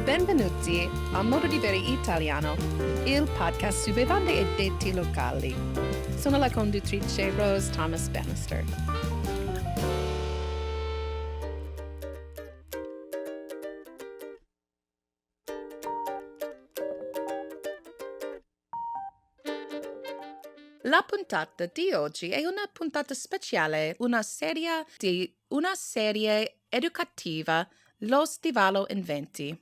Benvenuti a Modo di Bere Italiano, il podcast su bevande e detti locali. Sono la conduttrice Rose Thomas Bannister. La puntata di oggi è una puntata speciale, una serie educativa, Lo Stivalo in 20.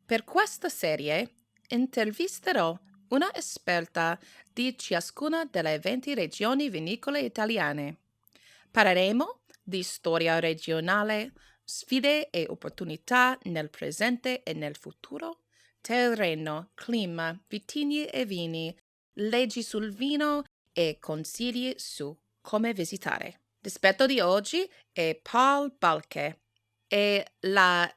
Per questa serie intervisterò una esperta di ciascuna delle 20 regioni vinicole italiane. Parleremo di storia regionale, sfide e opportunità nel presente e nel futuro, terreno, clima, vitigni e vini, leggi sul vino e consigli su come visitare. L'esperto di oggi è Paul Balke e la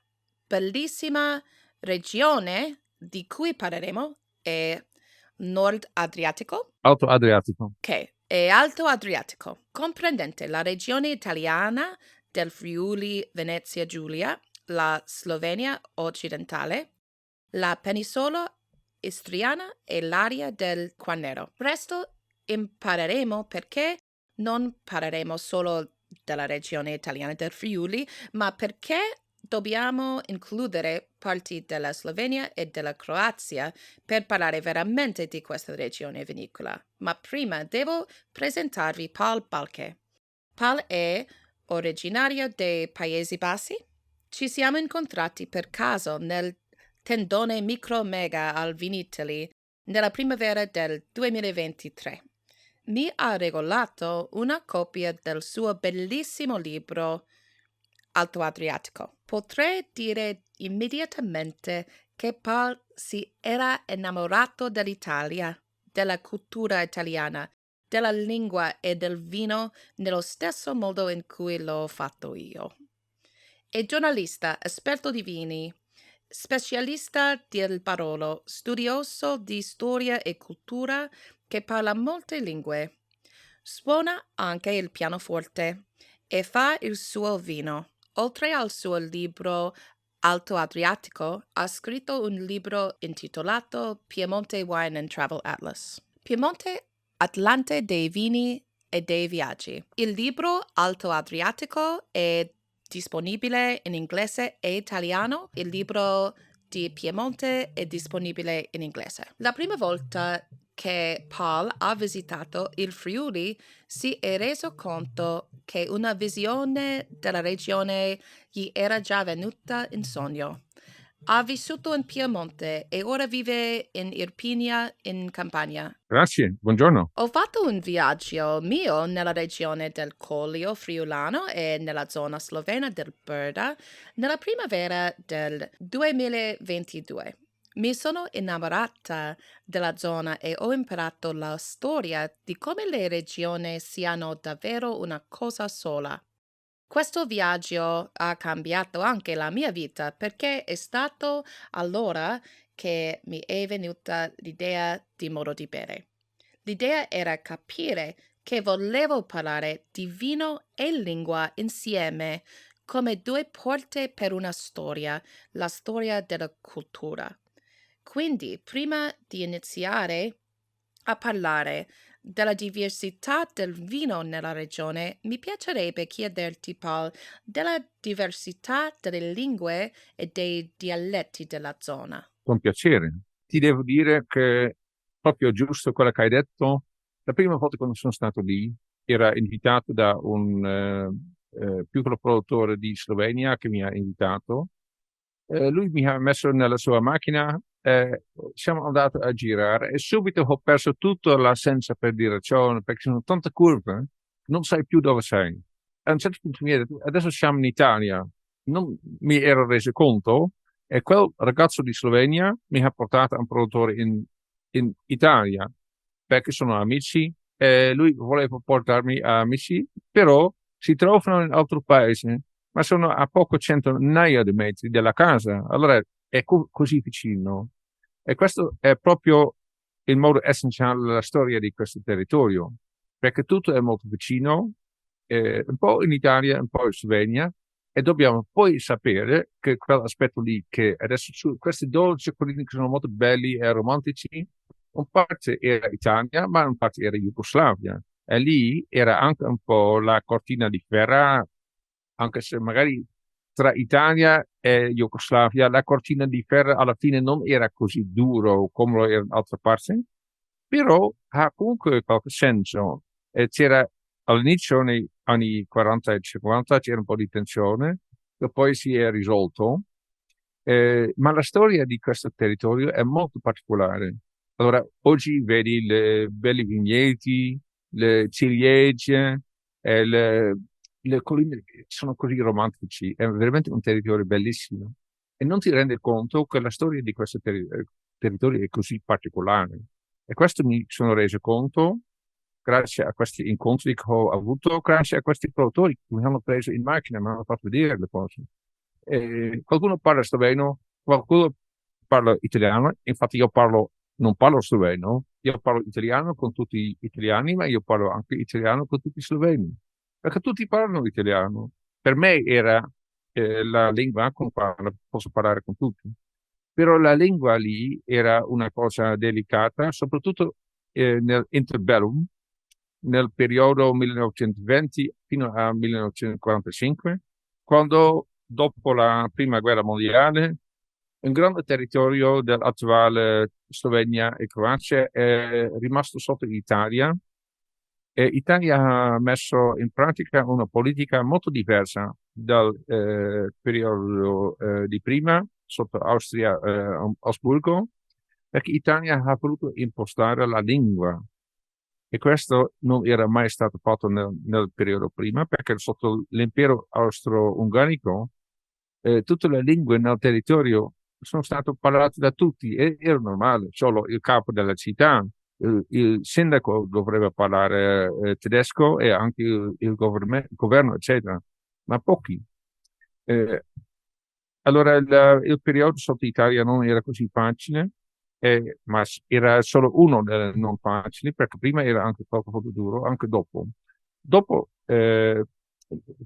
bellissima regione di cui parleremo è Nord Adriatico. Alto Adriatico. Ok, è Alto Adriatico, comprendente la regione italiana del Friuli Venezia Giulia, la Slovenia occidentale, la penisola istriana e l'area del Quarnero. Presto impareremo perché non parleremo solo della regione italiana del Friuli, ma perché dobbiamo includere parti della Slovenia e della Croazia per parlare veramente di questa regione vinicola. Ma prima devo presentarvi Paul Balke. Paul è originario dei Paesi Bassi. Ci siamo incontrati per caso nel tendone Micro Mega al Vinitaly nella primavera del 2023. Mi ha regalato una copia del suo bellissimo libro Alto Adriatico. Potrei dire immediatamente che Paul si era innamorato dell'Italia, della cultura italiana, della lingua e del vino nello stesso modo in cui l'ho fatto io. È giornalista, esperto di vini, specialista del Barolo, studioso di storia e cultura che parla molte lingue. Suona anche il pianoforte e fa il suo vino. Oltre al suo libro Alto Adriatico, ha scritto un libro intitolato Piemonte Wine and Travel Atlas. Piemonte, Atlante dei vini e dei viaggi. Il libro Alto Adriatico è disponibile in inglese e italiano. Il libro di Piemonte è disponibile in inglese. La prima volta che Paul ha visitato il Friuli si è reso conto che una visione della regione gli era già venuta in sogno. Ha vissuto in Piemonte e ora vive in Irpinia, in Campania. Grazie, buongiorno. Ho fatto un viaggio mio nella regione del Collio friulano e nella zona slovena del Brda nella primavera del 2022. Mi sono innamorata della zona e ho imparato la storia di come le regioni siano davvero una cosa sola. Questo viaggio ha cambiato anche la mia vita perché è stato allora che mi è venuta l'idea di Modo di Bere. L'idea era capire che volevo parlare di vino e lingua insieme come due porte per una storia, la storia della cultura. Quindi, prima di iniziare a parlare della diversità del vino nella regione, mi piacerebbe chiederti, Paul, della diversità delle lingue e dei dialetti della zona. Con piacere. Ti devo dire che proprio giusto quello che hai detto. La prima volta quando sono stato lì era invitato da un piccolo produttore di Slovenia che mi ha invitato. Lui mi ha messo nella sua macchina, siamo andati a girare e subito ho perso tutta la senza per direzione perché ci sono tante curve, non sai più dove sei. A un certo punto mi ha detto, adesso siamo in Italia, non mi ero reso conto e quel ragazzo di Slovenia mi ha portato a un produttore in Italia perché sono amici e lui voleva portarmi a amici, però si trovano in altro paese ma sono a poco centinaia di metri dalla casa, allora è così vicino. E questo è proprio il modo essenziale della storia di questo territorio, perché tutto è molto vicino, un po' in Italia, un po' in Slovenia, E dobbiamo poi sapere che quell'aspetto lì, che adesso questi 12 colini che sono molto belli e romantici, un parte era Italia, ma un parte era Jugoslavia. E lì era anche un po' la cortina di ferro, anche se magari tra Italia e Jugoslavia la cortina di ferro alla fine non era così duro come lo era in altre parti, però ha comunque qualche senso. E c'era all'inizio, nei anni 40 e 50, c'era un po' di tensione, che poi si è risolto. Ma la storia di questo territorio è molto particolare. Allora, oggi vedi le belli vigneti, le ciliegie, le colline che sono così romantici, è veramente un territorio bellissimo. E non ti rendi conto che la storia di questo territorio è così particolare. E questo mi sono reso conto grazie a questi incontri che ho avuto, grazie a questi produttori che mi hanno preso in macchina e mi hanno fatto vedere le cose. Qualcuno parla sloveno, qualcuno parla italiano, infatti non parlo sloveno, io parlo italiano con tutti gli italiani, ma io parlo anche italiano con tutti i sloveni, perché tutti parlano italiano. Per me era la lingua con cui posso parlare con tutti, però la lingua lì era una cosa delicata, soprattutto nel interbellum, nel periodo 1920 fino al 1945, quando dopo la prima guerra mondiale un grande territorio dell'attuale Slovenia e Croazia è rimasto sotto l'Italia e l'Italia ha messo in pratica una politica molto diversa dal periodo di prima sotto Austria, Asburgo, perché l'Italia ha voluto impostare la lingua e questo non era mai stato fatto nel periodo prima, perché sotto l'impero austro-ungarico tutte le lingue nel territorio sono state parlate da tutti e era normale, solo il capo della città, il sindaco dovrebbe parlare tedesco e anche il governo, eccetera, ma pochi. Eh, allora il periodo sotto Italia non era così facile, ma era solo uno delle non facili, perché prima era anche poco duro, anche dopo. Dopo il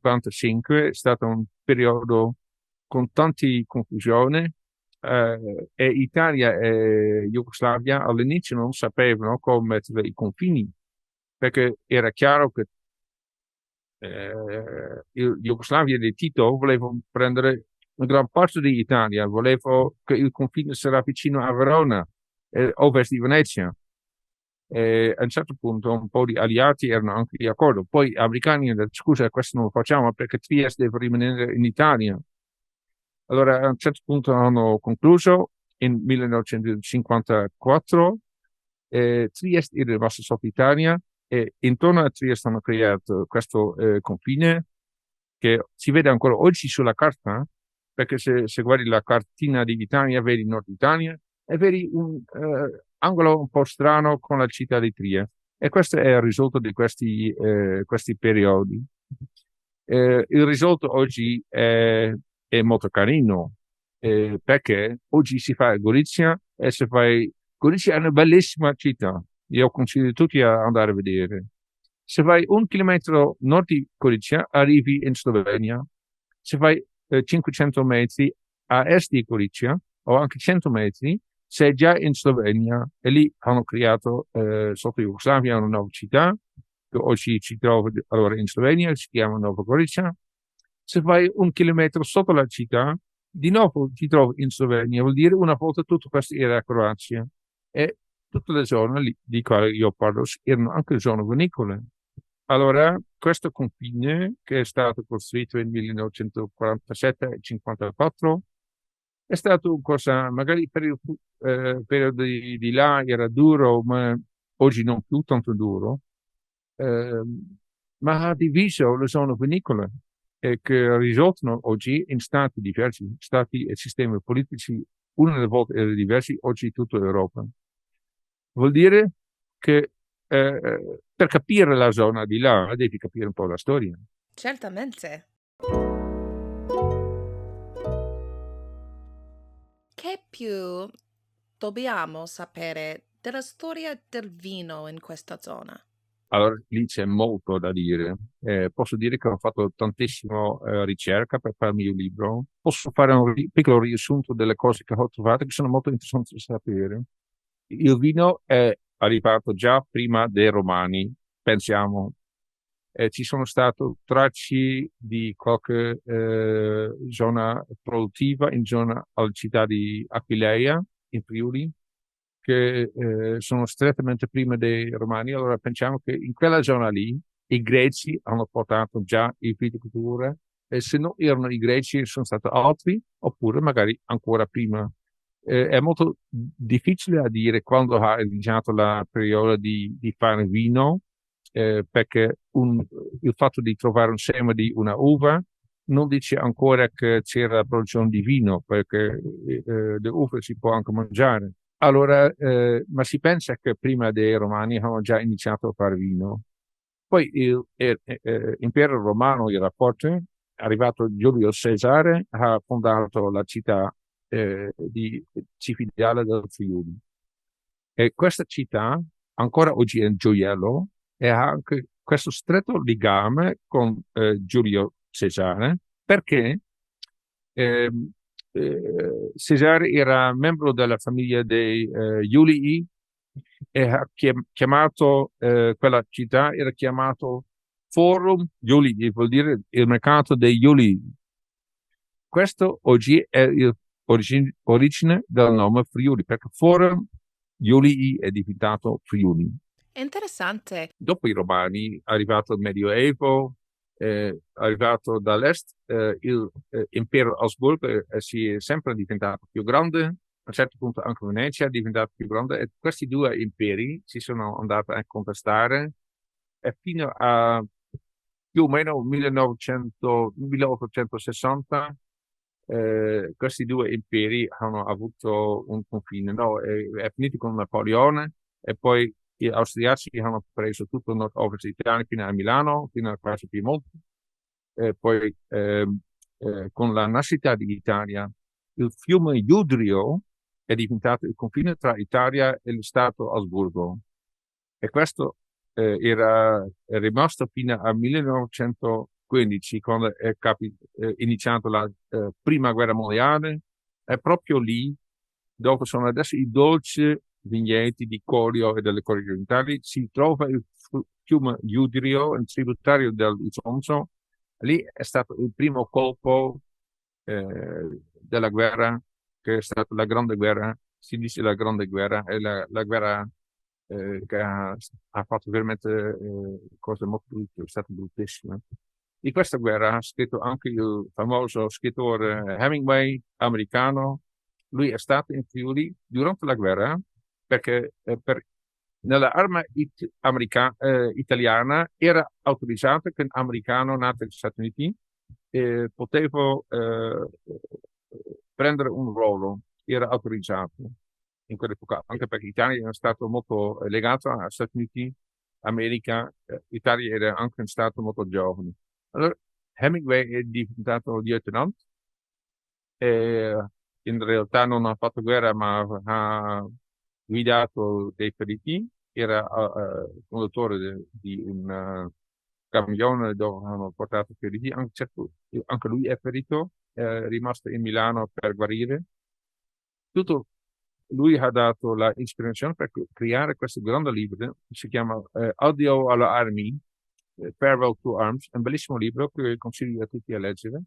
45 è stato un periodo con tante confusioni e Italia e Jugoslavia all'inizio non sapevano come mettere i confini, perché era chiaro che Jugoslavia di Tito voleva prendere una gran parte dell'Italia, voleva che il confine sarà vicino a Verona, ovest di Venezia. E a un certo punto un po' di alleati erano anche d'accordo. Poi gli americani hanno detto, scusa, questo non lo facciamo perché Trieste deve rimanere in Italia. Allora a un certo punto hanno concluso in 1954 Trieste è rimasta sotto Italia e intorno a Trieste hanno creato questo confine che si vede ancora oggi sulla carta, perché se guardi la cartina di Italia vedi Nord Italia e vedi un angolo un po' strano con la città di Trieste. E questo è il risultato di questi periodi. Il risultato oggi è molto carino, perché oggi si fa Gorizia e se fai Gorizia è una bellissima città. Io consiglio tutti ad andare a vedere. Se vai 1 chilometro nord di Gorizia, arrivi in Slovenia. Se vai 500 metri a est di Gorizia, o anche 100 metri, sei già in Slovenia. E lì hanno creato, sotto Jugoslavia, una nuova città, che oggi si trova allora in Slovenia, si chiama Nova Gorica. Se vai 1 chilometro sotto la città, di nuovo ti trovi in Slovenia, vuol dire una volta tutto questo era Croazia. E tutte le zone lì, di cui io parlo erano anche zone vinicole. Allora, questo confine, che è stato costruito nel 1947 e 54, è stato una cosa, magari per il periodo di là era duro, ma oggi non più tanto duro, eh, ma ha diviso le zone vinicole e che risultano oggi in stati diversi, stati e sistemi politici, una delle volte erano diversi, oggi tutta Europa. Vuol dire che per capire la zona di là devi capire un po' la storia. Certamente. Che più dobbiamo sapere della storia del vino in questa zona? Allora, lì c'è molto da dire. Posso dire che ho fatto tantissimo ricerca per fare il mio libro. Posso fare un piccolo riassunto delle cose che ho trovato che sono molto interessanti da sapere. Il vino è arrivato già prima dei Romani, pensiamo. Ci sono state tracce di qualche zona produttiva in zona alla città di Aquileia, in Friuli, che sono strettamente prima dei Romani. Allora pensiamo che in quella zona lì i Greci hanno portato già il viticoltura e se non erano i Greci sono stati altri, oppure magari ancora prima. È molto difficile a dire quando ha iniziato la periodo di fare vino, perché il fatto di trovare un seme di una uva non dice ancora che c'era la produzione di vino, perché le uve si può anche mangiare. Allora, ma si pensa che prima dei Romani avevano già iniziato a fare vino. Poi l'impero romano era forte, è arrivato Giulio Cesare, ha fondato la città di Cividale del Friuli. E questa città ancora oggi è un gioiello e ha anche questo stretto legame con Giulio Cesare, perché ehm, Cesare era membro della famiglia dei Iulii e ha chiamato quella città, era chiamato Forum Iulii, vuol dire il mercato dei Iulii. Questo oggi è l'origine del nome Friuli, perché Forum Iulii è diventato Friuli. È interessante. Dopo i Romani, è arrivato il Medioevo, è arrivato dall'est, l'impero Asburgo si è sempre diventato più grande, a un certo punto anche Venezia è diventata più grande, e questi due imperi si sono andati a contestare e fino a più o meno 1860 questi due imperi hanno avuto un confine, no? È finito con Napoleone e poi gli austriaci hanno preso tutto il nord-ovest Italia fino a Milano, fino a quasi Piemonte, e poi con la nascita dell'Italia il fiume Iudrio è diventato il confine tra Italia e lo Stato Asburgo e questo è rimasto fino al 1915 quando è iniziata la prima guerra mondiale e proprio lì dove sono adesso i dolci vigneti di Corio e delle Corie orientali si trova il fiume Iudrio, il tributario del Isonzo. Lì è stato il primo colpo della guerra, che è stata la Grande Guerra, si dice la Grande Guerra, è la guerra che ha fatto veramente cose molto brutte, è stata bruttissima. Di questa guerra ha scritto anche il famoso scrittore Hemingway, americano. Lui è stato in Friuli durante la guerra perché nella arma italiana era autorizzato che un americano nato negli Stati Uniti poteva prendere un ruolo, era autorizzato in quell'epoca, anche perché l'Italia era stato molto legato agli Stati Uniti, America, l'Italia era anche un stato molto giovane. Allora, Hemingway è diventato lieutenant e in realtà non ha fatto guerra, ma ha guidato dei feriti, era conduttore di un camion dove hanno portato feriti, anche lui è ferito, è rimasto in Milano per guarire. Tutto lui ha dato l'ispirazione per creare questo grande libro, che si chiama Addio alle armi, Farewell to Arms, un bellissimo libro che consiglio a tutti a leggere,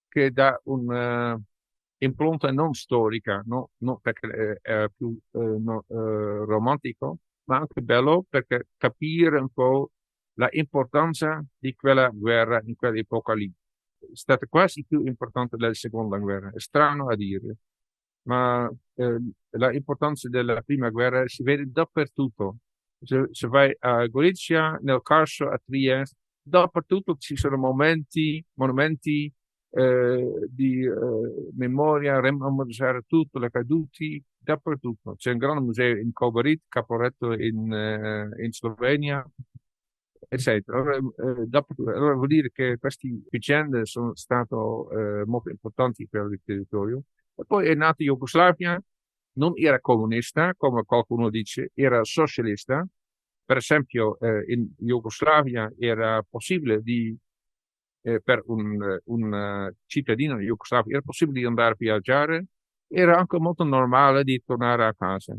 che dà un'impronta non storica, non perché è più romantico, ma anche bello perché capire un po' la importanza di quella guerra in quell'epoca lì. È stata quasi più importante della seconda guerra, è strano a dire, ma l'importanza della prima guerra si vede dappertutto. Se vai a Gorizia, nel Carso, a Trieste, dappertutto ci sono monumenti di memoria, memorizzare tutto, le caduti, dappertutto. C'è un grande museo in Kobarit, Caporetto in Slovenia, eccetera. Allora vuol dire che queste vicende sono state molto importanti per il territorio. E poi è nata Jugoslavia, non era comunista, come qualcuno dice, era socialista, Per esempio, in Jugoslavia era possibile per un cittadino di Jugoslavia, era possibile di andare a viaggiare, era anche molto normale di tornare a casa.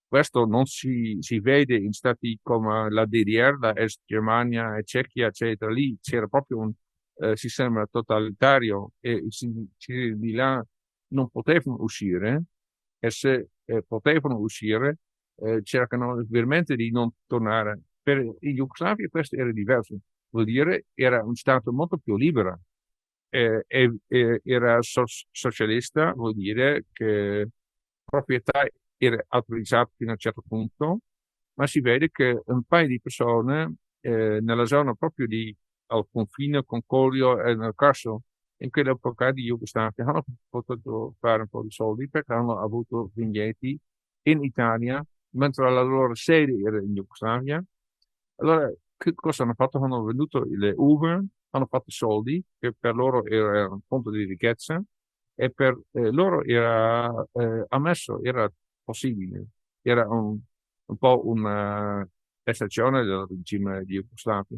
Questo non si vede in stati come la DDR, la Est Germania e Cechia, eccetera. Lì c'era proprio un sistema totalitario e di là non potevano uscire e se potevano uscire cercano veramente di non tornare. Per in Jugoslavia questo era diverso, vuol dire era un stato molto più libero. Era socialista, vuol dire che proprietà era autorizzata fino a un certo punto, ma si vede che un paio di persone nella zona proprio al confine con Corio e nel Carso, in quell'epoca di Jugoslavia, hanno potuto fare un po' di soldi perché hanno avuto vigneti in Italia, mentre la loro sede era in Jugoslavia. Allora, che cosa hanno fatto? Hanno venduto le uve, hanno fatto soldi, che per loro era un punto di ricchezza, e per loro era ammesso, era possibile. Era un po' una estazione del regime di Jugoslavia.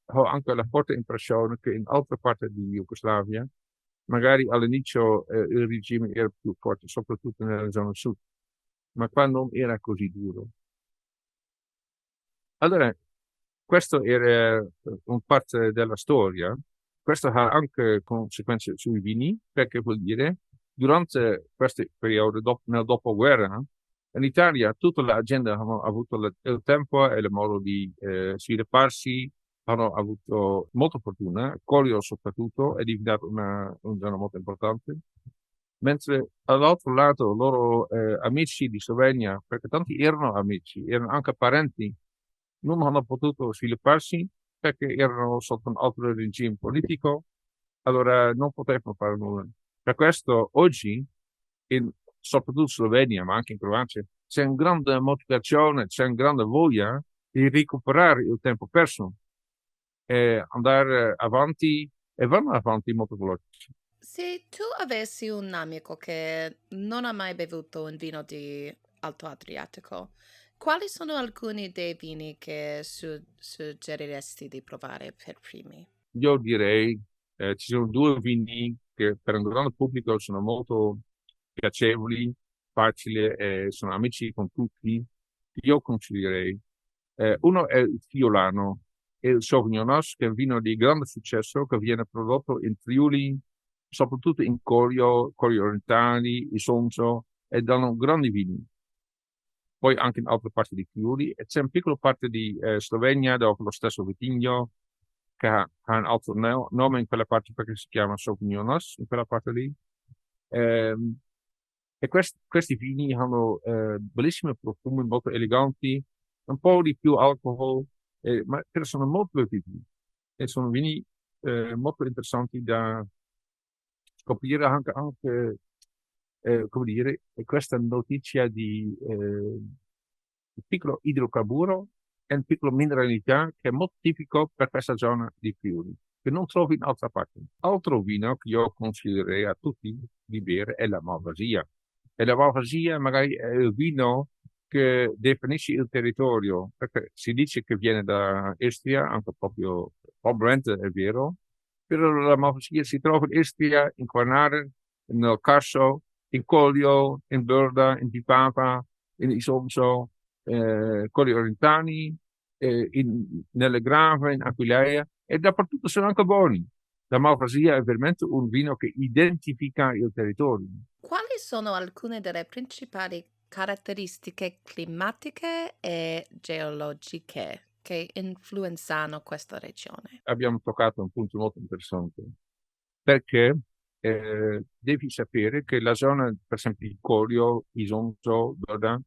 Ho anche la forte impressione che in altre parti di Jugoslavia, magari all'inizio il regime era più forte, soprattutto nella zona sud, ma qua non era così duro. Allora, questo era un parte della storia. Questo ha anche conseguenze sui vini, perché vuol dire, durante questo periodo, nel dopoguerra, in Italia tutta l'azienda hanno avuto il tempo e il modo di svilupparsi, hanno avuto molta fortuna, Corio soprattutto è diventato una zona molto importante, mentre dall'altro lato loro amici di Slovenia, perché tanti erano amici, erano anche parenti, non hanno potuto svilupparsi perché erano sotto un altro regime politico, allora non potevano fare nulla. Per questo oggi, soprattutto in Slovenia, ma anche in Croazia, c'è una grande motivazione, c'è una grande voglia di recuperare il tempo perso e andare avanti e vanno avanti molto veloci. Se tu avessi un amico che non ha mai bevuto un vino di Alto Adriatico, quali sono alcuni dei vini che suggeriresti di provare per primi? Io direi, ci sono due vini che per un grande pubblico sono molto piacevoli, facili e sono amici con tutti. Io consiglierei, uno è il Friulano e il Sauvignonos, che è un vino di grande successo che viene prodotto in Friuli, soprattutto in Corio Orientali, Isonzo, e danno grandi vini. Poi anche in altre parti di Friuli, e c'è una piccola parte di Slovenia dove lo stesso vitigno che ha un altro nome in quella parte perché si chiama Sauvignonos, in quella parte lì. Ehm, e questi vini hanno bellissimi profumi, molto eleganti, un po' di più alcol, ma però sono molto bevibili. E sono vini molto interessanti da scoprire anche come dire, questa notizia di un piccolo idrocarburo e un piccolo mineralità che è molto tipico per questa zona di Friuli, che non trovi in altra parte. Altro vino che io consiglierei a tutti di bere è la Malvasia. E la Malvasia magari è il vino che definisce il territorio, perché si dice che viene da Istria, anche proprio Paul Brent è vero, però la Malvasia si trova in Istria, in Quarnare, nel Carso, in Collio, in Burda, in Tipapa, in Isonzo, Colli Orientali, nelle Grave, in Aquileia, e dappertutto sono anche buoni. La Malvasia è veramente un vino che identifica il territorio. Quali sono alcune delle principali caratteristiche climatiche e geologiche che influenzano questa regione? Abbiamo toccato un punto molto interessante, perché devi sapere che la zona, per esempio, di Corio, Isonzo, Doda,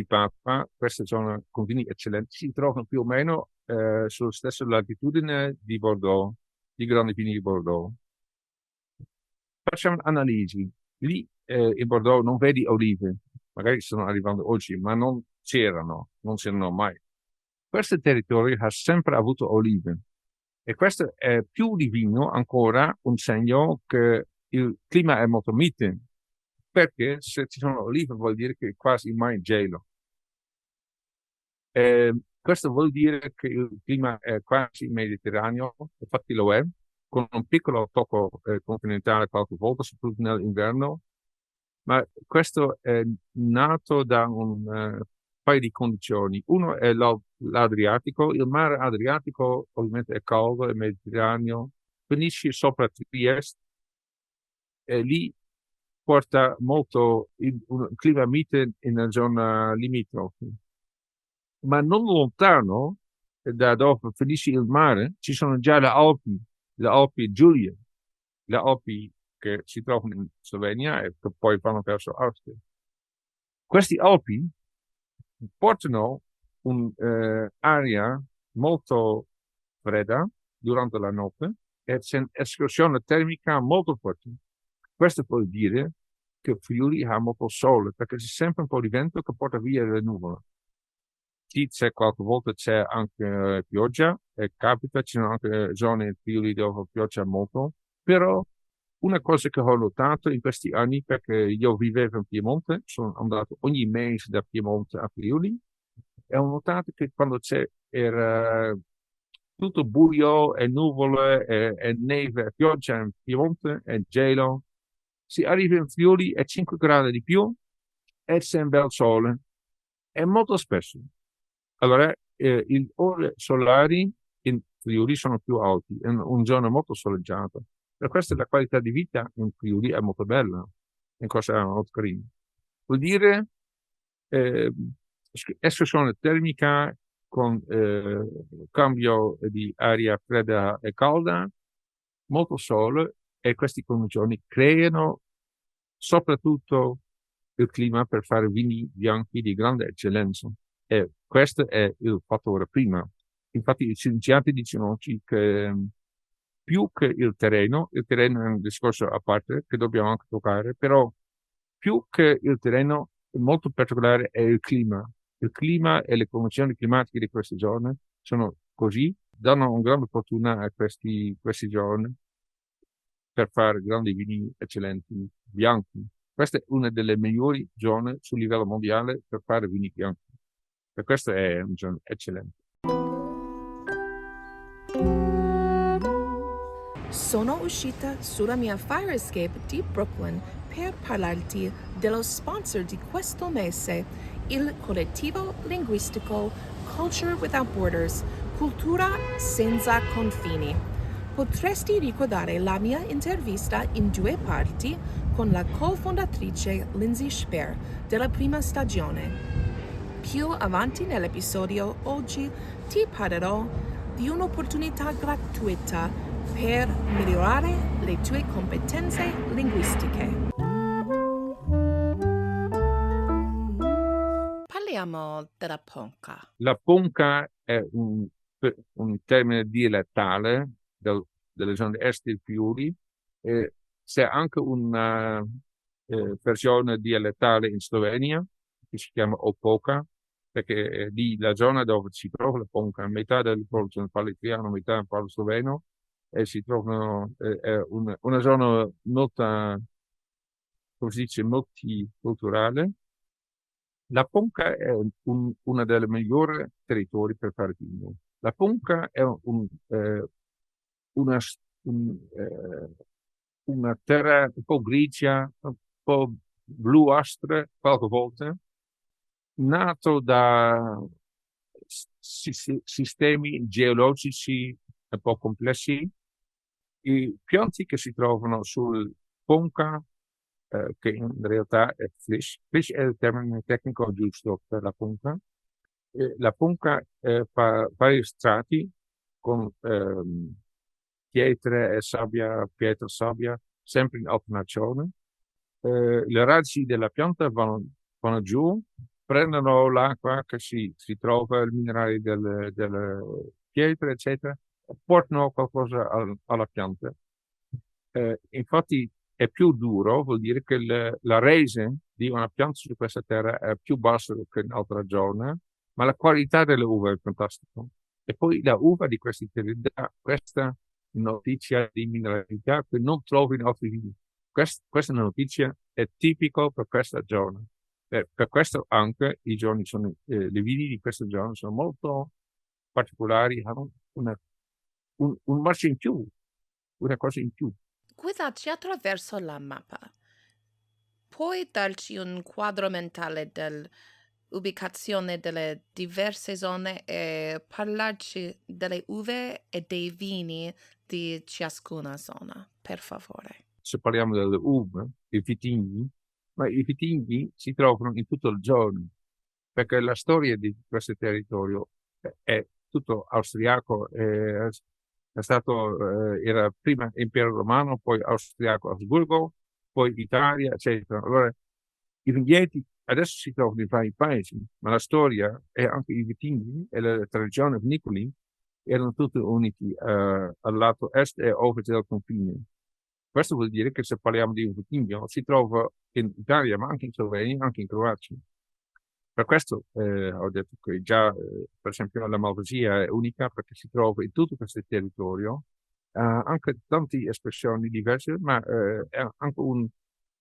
Papa, queste sono confini eccellenti, si trovano più o meno sulla stessa latitudine di Bordeaux, di grandi vini di Bordeaux. Facciamo un'analisi. Lì in Bordeaux non vedi olive, magari stanno arrivando oggi, ma non c'erano mai. Questo territorio ha sempre avuto olive e questo è più di vino ancora un segno che il clima è molto mite, perché se ci sono olive vuol dire che quasi mai gelo. Questo vuol dire che il clima è quasi mediterraneo, infatti lo è, con un piccolo tocco continentale qualche volta, soprattutto nell'inverno, ma questo è nato da un paio di condizioni. Uno è l'Adriatico, il mare Adriatico ovviamente è caldo, è mediterraneo, finisce sopra Trieste e lì porta molto un clima mite in zona limitrofe. Ma non lontano da dove finisce il mare ci sono già le Alpi Giulie, le Alpi che si trovano in Slovenia e che poi vanno verso Austria. Questi Alpi portano un'aria molto fredda durante la notte e c'è un'escursione termica molto forte. Questo vuol dire che Friuli ha molto sole, perché c'è sempre un po' di vento che porta via le nuvole. Sì, c'è qualche volta c'è anche pioggia, e capita, ci sono anche zone in Friuli dove pioggia molto, però una cosa che ho notato in questi anni, perché io vivevo in Piemonte, sono andato ogni mese da Piemonte a Friuli, e ho notato che quando era tutto buio e nuvole e neve e pioggia in Piemonte e gelo, si arriva in Friuli e 5 gradi di più e c'è un bel sole. E molto spesso. Allora, le ore solari in Friuli sono più alti, è un giorno molto soleggiato. Per questo la qualità di vita in Friuli è molto bella, in cosa molto carina. Vuol dire eh, escursione termica con cambio di aria fredda e calda, molto sole, e queste condizioni creano soprattutto il clima per fare vini bianchi di grande eccellenza. E questo è il fattore prima. Infatti i scienziati dicono che più che il terreno è un discorso a parte che dobbiamo anche toccare, però più che il terreno, molto particolare è il clima. Il clima e le condizioni climatiche di queste zone sono così, danno una grande fortuna a questi giorni per fare grandi vini eccellenti bianchi. Questa è una delle migliori zone sul livello mondiale per fare vini bianchi. Per questo è un zona eccellente. Sono uscita sulla mia Fire Escape di Brooklyn per parlarti dello sponsor di questo mese, il collettivo linguistico Culture Without Borders, Cultura Senza Confini. Potresti ricordare la mia intervista in 2 parti con la cofondatrice Lindsay Sper della prima stagione. Più avanti nell'episodio oggi ti parlerò di un'opportunità gratuita per migliorare le tue competenze linguistiche. Parliamo della ponca. La ponca è un termine dialettale delle zone est del Friuli. C'è anche una versione dialettale in Slovenia che si chiama Opoka, perché è lì la zona dove si trova la ponca, metà del popolo parla italiano, metà parla sloveno, e si trovano, è una zona molto, come si dice, multiculturale. La Ponca è una delle migliori territori per fare vino. La Ponca è una, una terra un po' grigia, un po' bluastra qualche volta, nato da sistemi geologici un po' complessi. I pianti che si trovano sul Ponca, che in realtà è Flish. Flish è il termine tecnico giusto per la Ponca. La Ponca fa vari strati con pietre e sabbia, pietra e sabbia, sempre in alternazione. Le radici della pianta vanno giù, prendono l'acqua che si trova, il minerale delle pietre, eccetera, e portano qualcosa alla pianta. Infatti è più duro, vuol dire che la rese di una pianta su questa terra è più bassa che in altre zone, ma la qualità delle uve è fantastica. E poi la uva di questi terreni dà questa notizia di mineralità che non trovi in altri vini. Questa notizia è tipica per questa zona. Per questo anche i vini di questa zona sono molto particolari hanno un marcio in più, una cosa in più. Guidaci attraverso la mappa. Puoi darci un quadro mentale dell'ubicazione delle diverse zone e parlarci delle uve e dei vini di ciascuna zona, per favore. Se parliamo delle uve, i vitigni, ma i vitigni si trovano in tutto il giorno, perché la storia di questo territorio è tutto austriaco, era prima impero romano, poi austriaco Asburgo, poi Italia, eccetera. Allora, i vigneti adesso si trovano in vari paesi, ma la storia e anche i vitigni e le tradizioni vinicoli erano tutti uniti al lato est e ovest del confine. Questo vuol dire che se parliamo di un vitigno si trova in Italia, ma anche in Slovenia, anche in Croazia. Per questo ho detto che già, per esempio, la Malvasia è unica perché si trova in tutto questo territorio, anche tante espressioni diverse, ma è anche un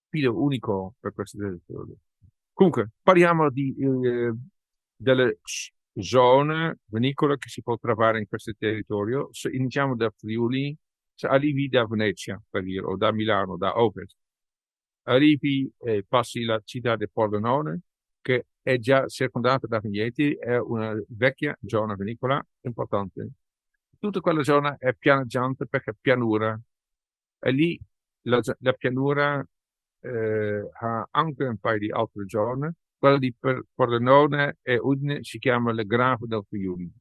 filo unico per questo territorio. Comunque, parliamo delle zone vinicole che si può trovare in questo territorio. Se iniziamo da Friuli, se arrivi da Venezia, per dire, o da Milano, da ovest, arrivi e passi la città di Pordenone, che è già circondata da vigneti, è una vecchia zona vinicola importante. Tutta quella zona è pianeggiante perché è pianura. E lì la pianura ha anche un paio di altre zone. Quella di Pordenone e Udine si chiama le Grave del Friuli.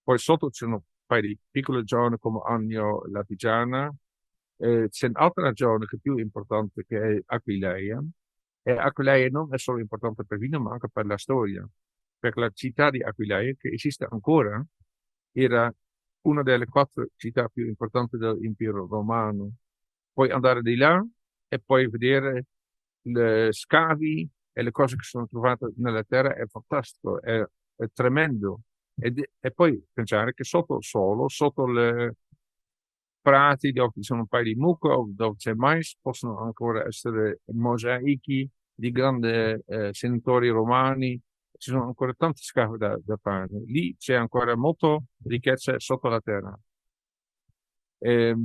Poi sotto ci sono un paio di piccole zone come Agno, Latigiana. C'è un'altra zona che è più importante che è Aquileia. E Aquileia non è solo importante per il vino, ma anche per la storia. Perché la città di Aquileia, che esiste ancora, era una delle 4 città più importanti dell'impero romano. Puoi andare di là e poi vedere le scavi e le cose che sono trovate nella terra, è fantastico, è tremendo. E poi pensare che sotto il suolo, sotto le prati dove ci sono un paio di mucche, dove c'è mais, possono ancora essere mosaici di grandi senatori romani, ci sono ancora tanti scavi da fare. Lì c'è ancora molto ricchezza sotto la terra. E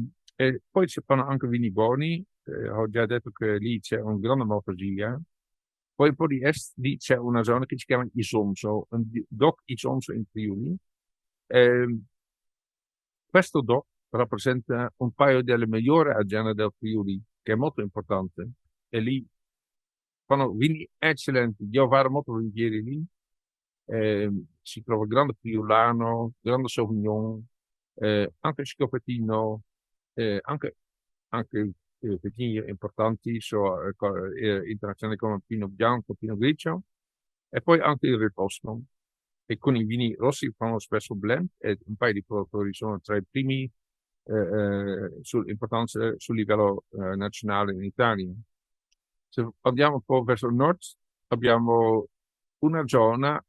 poi si fanno anche vini buoni, ho già detto che lì c'è un grande Malvasia. Poi un po' di est lì c'è una zona che si chiama Isonzo, un DOC Isonzo in Friuli. Ehm, Questo DOC rappresenta un paio delle migliori aziende del Friuli, che è molto importante. E lì fanno vini eccellenti. Io vado molto volentieri lì. Si trova grande Friulano, grande Sauvignon, anche Scopettino, anche petigni importanti internazionali come Pinot Bianco, Pinot Grigio, e poi anche il Riposto. E con i vini rossi fanno spesso blend e un paio di produttori sono tra i primi sull'importanza sul livello nazionale in Italia. Se andiamo un po' verso il nord, abbiamo una zona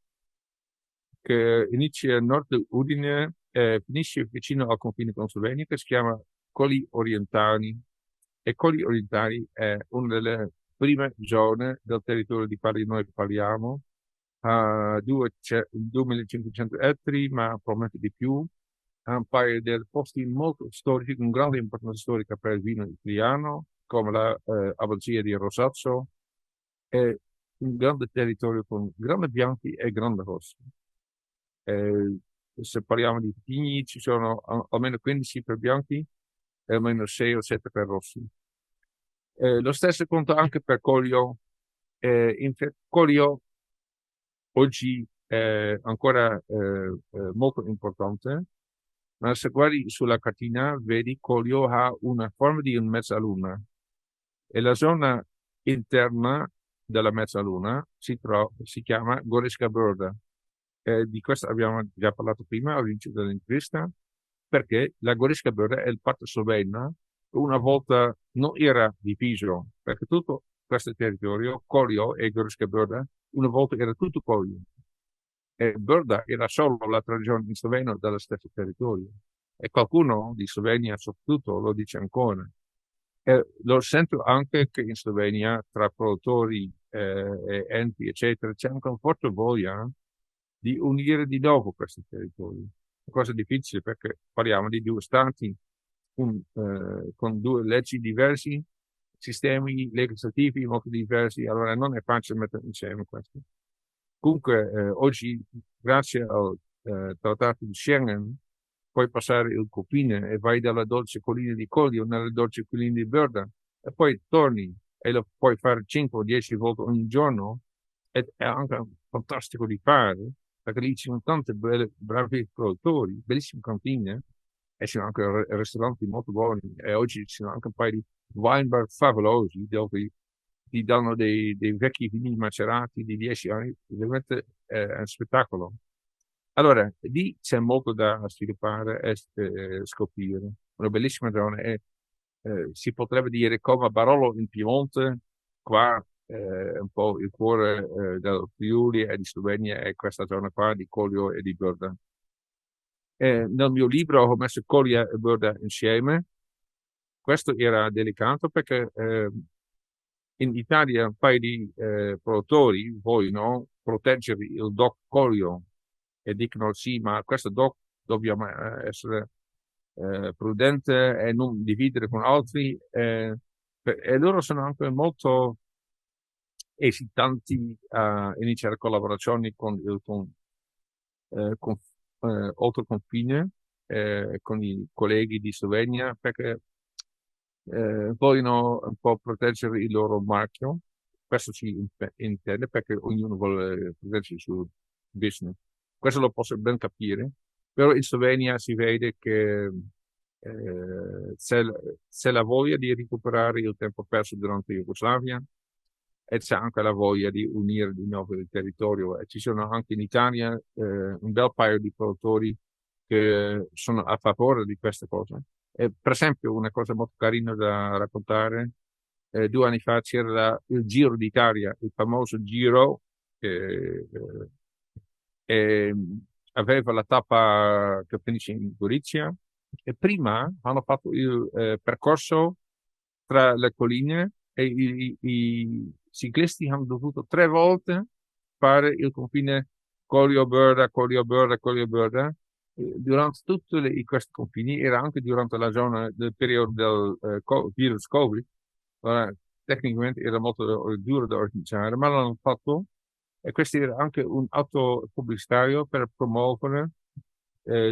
che inizia a nord di Udine e finisce vicino al confine con Slovenia, che si chiama Colli Orientali. E Colli Orientali è una delle prime zone del territorio di cui noi parliamo, a 2500 ettari, ma probabilmente di più. Ha un paio di posti molto storici, con grande importanza storica per il vino italiano, come la abbazia di Rosazzo, è un grande territorio con grandi bianchi e grandi rossi. Se parliamo di vitigni, ci sono almeno 15 per bianchi e almeno 6 o 7 per rossi. Lo stesso conta anche per Collio. Collio oggi è ancora molto importante, ma se guardi sulla cartina, vedi Collio ha una forma di un mezzaluna e la zona interna della mezzaluna si chiama Goriška Brda. Di questo abbiamo già parlato prima all'inizio dell'intervista, perché la Goriška Brda è il parte slovena che una volta non era diviso, perché tutto questo territorio, Collio e Goriška Brda, una volta era tutto Collio. E Brda era solo la tradizione in sloveno dello stesso territorio. E qualcuno di Slovenia soprattutto lo dice ancora. Lo sento anche che in Slovenia tra produttori e enti eccetera c'è anche un forte voglia di unire di nuovo questi territori. Una cosa difficile perché parliamo di due stati con due leggi diversi, sistemi legislativi molto diversi, allora non è facile mettere insieme questo. Comunque, oggi, grazie al trattato di Schengen, puoi passare il confine e vai dalla dolce collina di Collio nelle dolci colline di Berda e poi torni e lo puoi fare 5 o 10 volte ogni giorno. Ed è anche fantastico di fare perché lì ci sono tanti bravi produttori, bellissime cantine e ci sono anche ristoranti molto buoni e oggi ci sono anche un paio di Weinberg favolosi dove ti danno dei vecchi vini macerati di 10 anni, veramente è un spettacolo. Allora, lì c'è molto da sviluppare e scoprire. Una bellissima zona e si potrebbe dire come Barolo in Piemonte, qua un po' il cuore del Friuli e di Slovenia è questa zona qua di Collio e di Burda. Nel mio libro ho messo Collio e Burda insieme. Questo era delicato perché in Italia un paio di produttori vogliono proteggere il DOC Collio e dicono sì, ma questo DOC dobbiamo essere prudente e non dividere con altri e loro sono anche molto esitanti a iniziare collaborazioni con oltre confine con i colleghi di Slovenia perché vogliono un po' proteggere il loro marchio. Questo si intende perché ognuno vuole proteggere il suo business. Questo lo posso ben capire, però in Slovenia si vede che c'è la voglia di recuperare il tempo perso durante la Jugoslavia e c'è anche la voglia di unire di nuovo il territorio. E ci sono anche in Italia un bel paio di produttori che sono a favore di queste cose. Per esempio, una cosa molto carina da raccontare, 2 anni fa c'era il Giro d'Italia, il famoso Giro, che aveva la tappa che finisce in Gorizia e prima hanno fatto il percorso tra le colline e i ciclisti hanno dovuto 3 volte fare il confine Collio-Burda, Collio-Burda, Collio-Burda. Durante tutti questi confini era anche durante la zona del periodo del virus Covid, tecnicamente era molto duro da organizzare, ma l'hanno fatto e questo era anche un atto pubblicitario per promuovere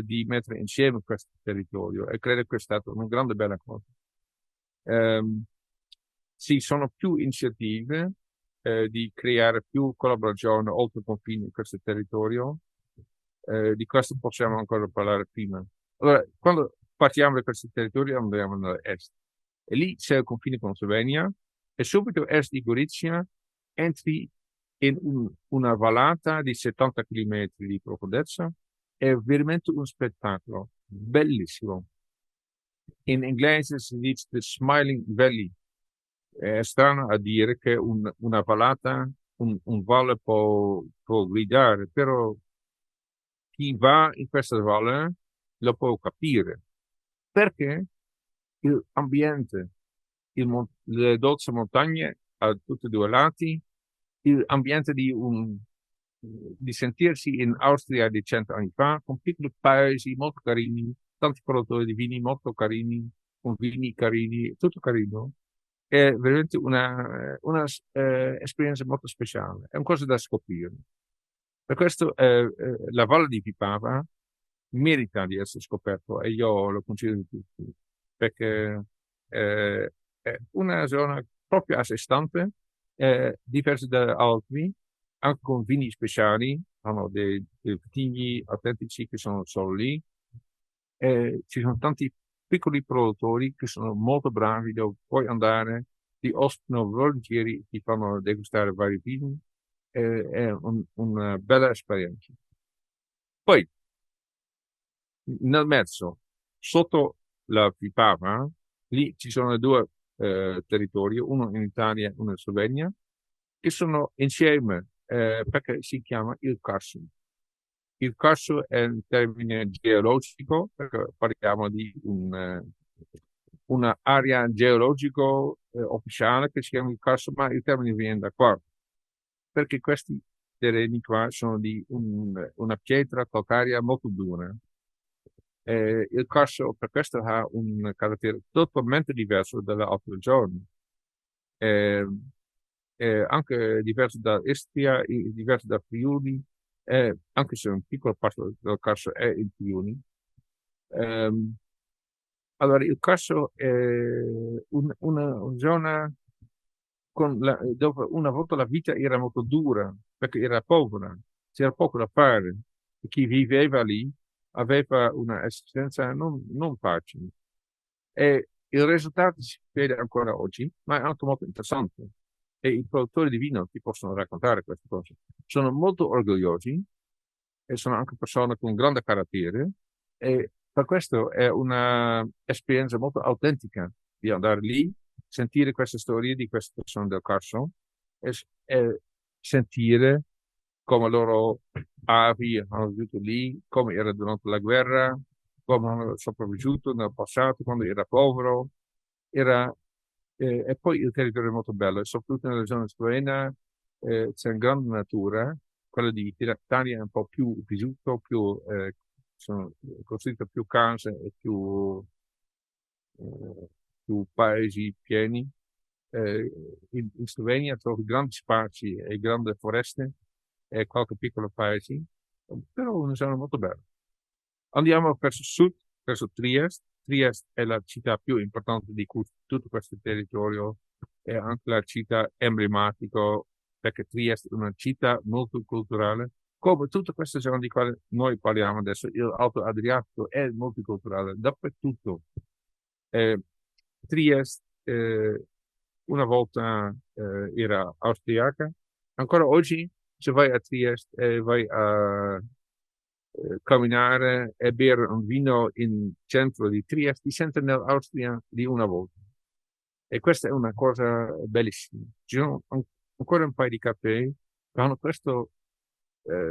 di mettere insieme questo territorio e credo che è stata una grande bella cosa. Ci sono più iniziative di creare più collaborazione oltre confini in questo territorio. Di questo possiamo ancora parlare prima. Allora, quando partiamo da questo territorio andiamo nell'est e lì c'è il confine con Slovenia e subito a est di Gorizia entri in una vallata di 70 km di profondezza. È veramente un spettacolo bellissimo. In inglese si dice The Smiling Valley. È strano a dire che una vallata, un valle può guidare, però chi va in questa valle lo può capire. Perché l'ambiente, le dolci montagne a tutti e due lati, l'ambiente di sentirsi in Austria di 100 anni fa, con piccoli paesi molto carini, tanti produttori di vini molto carini, con vini carini, tutto carino. È veramente una esperienza molto speciale, è una cosa da scoprire. Per questo la Valle di Pipava merita di essere scoperto e io lo consiglio a tutti, perché è una zona proprio a sé stante, diversa da altri, anche con vini speciali, hanno dei vitigni autentici che sono solo lì. Ci sono tanti piccoli produttori che sono molto bravi, dove puoi andare, ti ospitano volentieri, ti fanno degustare vari vini, è una bella esperienza. Poi, nel mezzo, sotto la Pipava, lì ci sono 2 territori, uno in Italia e uno in Slovenia, che sono insieme perché si chiama il Carso. Il Carso è un termine geologico, perché parliamo di una area geologico ufficiale che si chiama il Carso, ma il termine viene da qua, perché questi terreni qua sono di una pietra calcarea molto dura. Il Carso per questo ha un carattere totalmente diverso dalle altre zone. Eh, anche diverso da Istria, diverso da Friuli, anche se un piccolo parte del Carso è in Friuli. Allora, il Carso è una zona dove una volta la vita era molto dura, perché era povera, c'era poco da fare. E chi viveva lì aveva una esistenza non facile. E il risultato si vede ancora oggi, ma è anche molto interessante. E i produttori di vino ti possono raccontare queste cose. Sono molto orgogliosi e sono anche persone con grande carattere e per questo è una esperienza molto autentica di andare lì, sentire queste storie di queste persone del Carso e sentire come loro avi hanno vissuto lì, come era durante la guerra, come hanno sopravvissuto nel passato quando era povero. Era, e poi il territorio è molto bello, e soprattutto nella zona slovena c'è una grande natura, quella di Tania è un po' più vissuto, sono costruite più case e più paesi pieni. In Slovenia trovi grandi spazi e grandi foreste e qualche piccolo paese, però una zona molto bella. Andiamo verso sud, verso Trieste. Trieste è la città più importante di tutto questo territorio, è anche la città emblematica, perché Trieste è una città molto culturale, come tutte queste zone di quali noi parliamo adesso. Il Alto Adriatico è multiculturale dappertutto. Trieste una volta era austriaca, ancora oggi se vai a Trieste e vai a camminare e bere un vino in centro di Trieste, ti senti nell'Austria di una volta. E questa è una cosa bellissima. Ci sono ancora un paio di caffè che hanno questo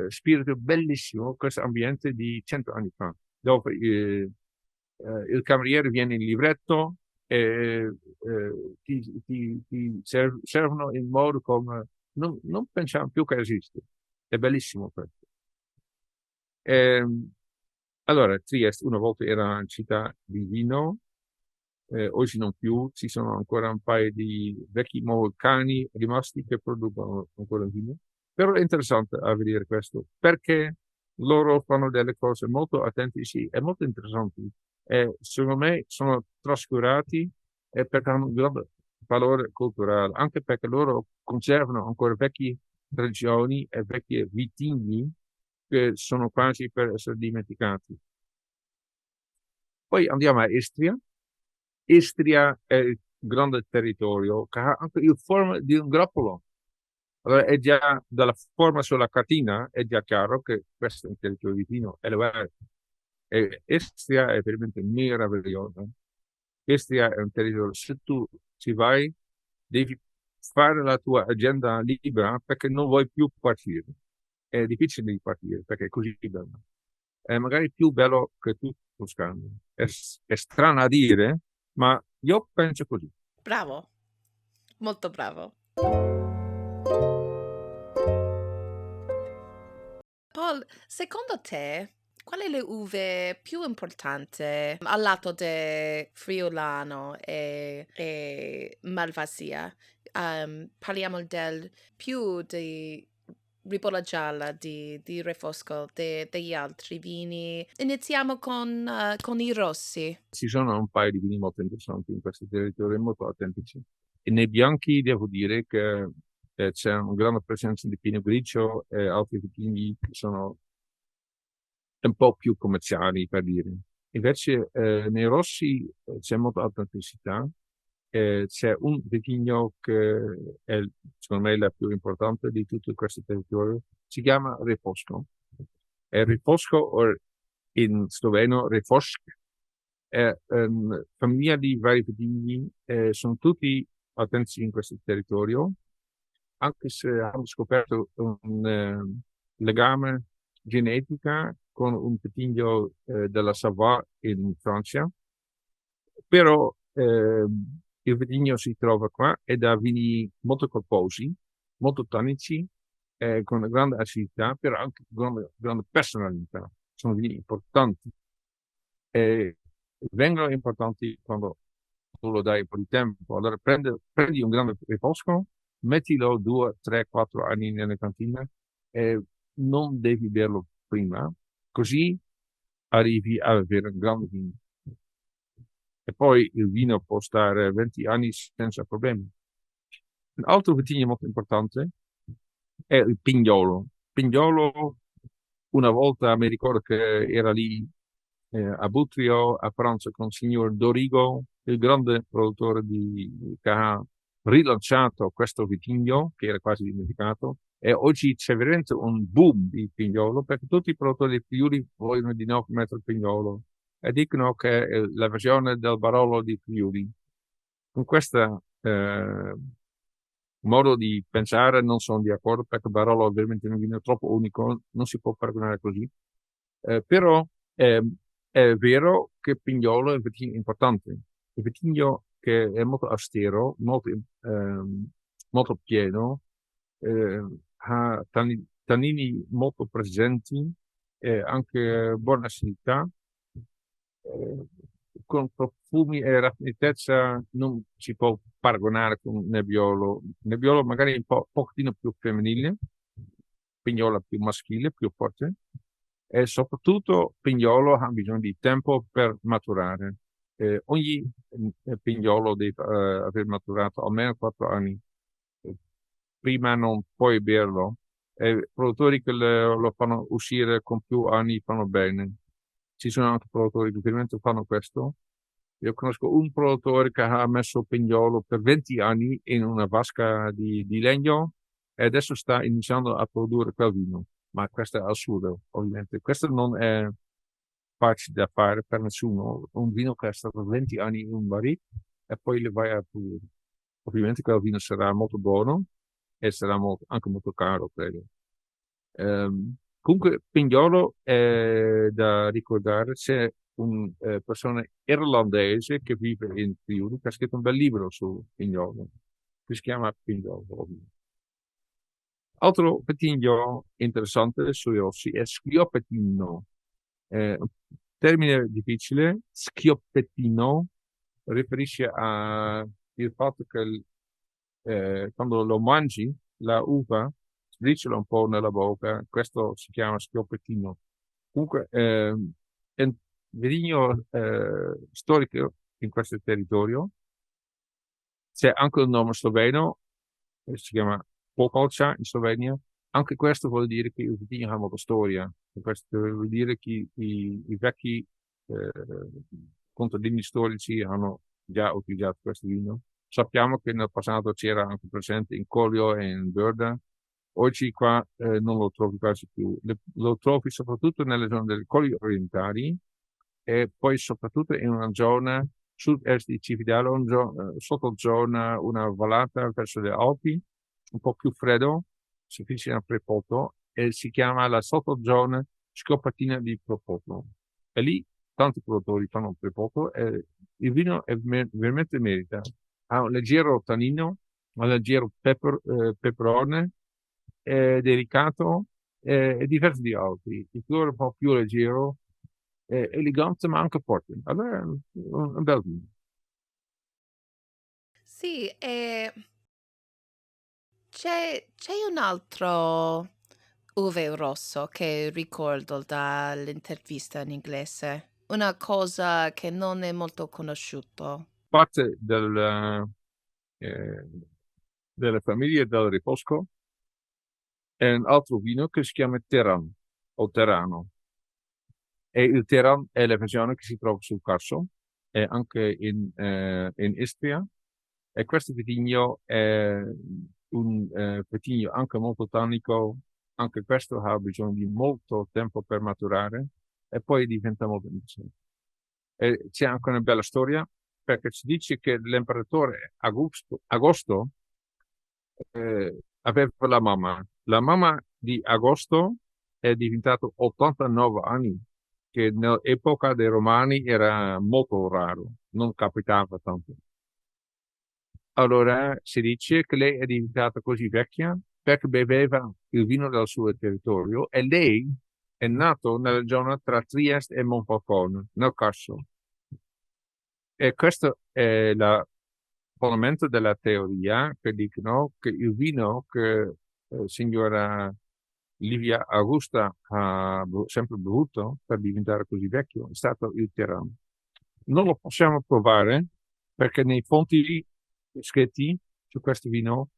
spirito bellissimo, questo ambiente di 100 anni fa, dove il cameriere viene in libretto e ti servono in modo come non pensiamo più che esiste. È bellissimo questo. Allora, Trieste una volta era una città di vino, oggi non più, ci sono ancora un paio di vecchi moicani rimasti che producono ancora vino, però è interessante a vedere questo, perché loro fanno delle cose molto autentiche e molto interessanti, e secondo me sono trascurati e perché hanno un grande valore culturale, anche perché loro conservano ancora vecchie tradizioni e vecchi vitigni che sono quasi per essere dimenticati. Poi andiamo a Istria. Istria è il grande territorio che ha anche il forma di un grappolo. Allora, è già dalla forma sulla cartina è già chiaro che questo è un territorio di vino elevato. E Istria è veramente meravigliosa. Istria è un territorio, se tu ci vai, devi fare la tua agenda libera perché non vuoi più partire. È difficile di partire perché è così bello. È magari più bello che tutto Toscana. È strano a dire, ma io penso così. Bravo, molto bravo. Paul, secondo te, quali le uve più importanti al lato del Friulano e Malvasia? Parliamo del più di Ribolla Gialla, di Refosco, degli altri vini. Iniziamo con i rossi. Ci sono un paio di vini molto interessanti in questo territorio, molto autentici. E nei bianchi devo dire che c'è una grande presenza di Pinot Grigio e altri vitigni che sono un po' più commerciali, per dire. Invece nei rossi c'è molta autenticità. C'è un vitigno che è secondo me la più importante di tutto questo territorio, si chiama Reposco. E Reposco, o in sloveno Refosk, è una famiglia di vari vitigni, sono tutti autentici in questo territorio, anche se hanno scoperto un legame genetica con un vitigno della Savoie in Francia, però il vitigno si trova qua ed ha vini molto corposi, molto tannici con una grande acidità, però anche con grande personalità. Sono vini importanti. E vengono importanti quando tu lo dai un po' di tempo. Allora prendi un grande Reposco, mettilo 2, 3, 4 anni nelle cantine e non devi berlo prima, così arrivi a avere un grande vino. E poi il vino può stare 20 anni senza problemi. Un altro vitigno molto importante è il Pignolo. Pignolo, una volta mi ricordo che era lì a Butrio a pranzo con il signor Dorigo, il grande produttore che ha rilanciato questo vitigno che era quasi dimenticato. E oggi c'è veramente un boom di Pignolo perché tutti i produttori di Friuli vogliono di nuovo mettere il Pignolo e dicono che è la versione del Barolo di Friuli. Con questo modo di pensare non sono di accordo perché Barolo è veramente un vino troppo unico, non si può paragonare così. Però è vero che Pignolo è un vitigno importante, un vitigno che è molto austero, molto pieno, ha tannini molto presenti, anche buona acidità, eh, con profumi e raffinatezza non si può paragonare con Nebbiolo. Nebbiolo magari un pochettino più femminile, Pignolo più maschile, più forte, e soprattutto Pignolo ha bisogno di tempo per maturare. Ogni Pignolo deve aver maturato almeno 4 anni. Eh, Prima non puoi berlo. Produttori che lo fanno uscire con più anni fanno bene. Ci sono anche produttori che veramente fanno questo. Io conosco un produttore che ha messo Pignolo per 20 anni in una vasca di legno e adesso sta iniziando a produrre quel vino. Ma questo è assurdo, ovviamente. Questo non è facile da fare per nessuno. Un vino che è stato 20 anni in un barrique e poi le vai a produrre. Ovviamente quel vino sarà molto buono e sarà anche molto caro, credo. Comunque, Pignolo è da ricordare, c'è una persona irlandese che vive in Friuli, che ha scritto un bel libro su Pignolo, che si chiama Pignolo. Altro petigno interessante sui rossi è schioppettino. Un termine difficile, schioppettino, riferisce al fatto che quando lo mangi, la uva sbriciola un po' nella bocca, questo si chiama schioppettino. Comunque, è un vitigno storico in questo territorio. C'è anche un nome sloveno, si chiama Pokolča in Slovenia. Anche questo vuol dire che il vitigno ha molta storia. Questo vuol dire che i vecchi eh, contadini storici hanno già utilizzato questo vino. Sappiamo che nel passato c'era anche presente in Collio e in Burda. Oggi qua non lo trovi quasi più. Lo trovi soprattutto nelle zone delle colli orientali e poi soprattutto in una zona sud-est di Cividale, sottozona, una vallata verso le Alpi, un po' più freddo, si avvicina a Prepoto e si chiama la sottozona Scopatina di Prepoto. E lì tanti produttori fanno Prepoto e il vino veramente merita. Ha un leggero tannino, un leggero peperone, è delicato, è diverso di altri. Il colore è un po' più leggero, elegante ma anche forte. Allora è un bel vino. Sì, e c'è un altro uve rosso che ricordo dall'intervista in inglese. Una cosa che non è molto conosciuto. Parte eh, della famiglia del Reposco è un altro vino che si chiama Terran o Terrano. E il Terran è la versione che si trova sul Carso e anche in Istria. E questo vitigno è un vitigno anche molto tannico, anche questo ha bisogno di molto tempo per maturare e poi diventa molto interessante. E c'è anche una bella storia perché si dice che l'imperatore Agosto aveva la mamma di Agosto è diventato 89 anni, che nell'epoca dei Romani era molto raro, non capitava tanto. Allora si dice che lei è diventata così vecchia perché beveva il vino del suo territorio e lei è nato nella zona tra Trieste e Monfalcone, nel Carso. E questo è il fondamento della teoria che dicono che il vino che signora Livia Augusta ha sempre bevuto per diventare così vecchio è stato il Terano. Non lo possiamo provare perché nei fonti scritti su questo vino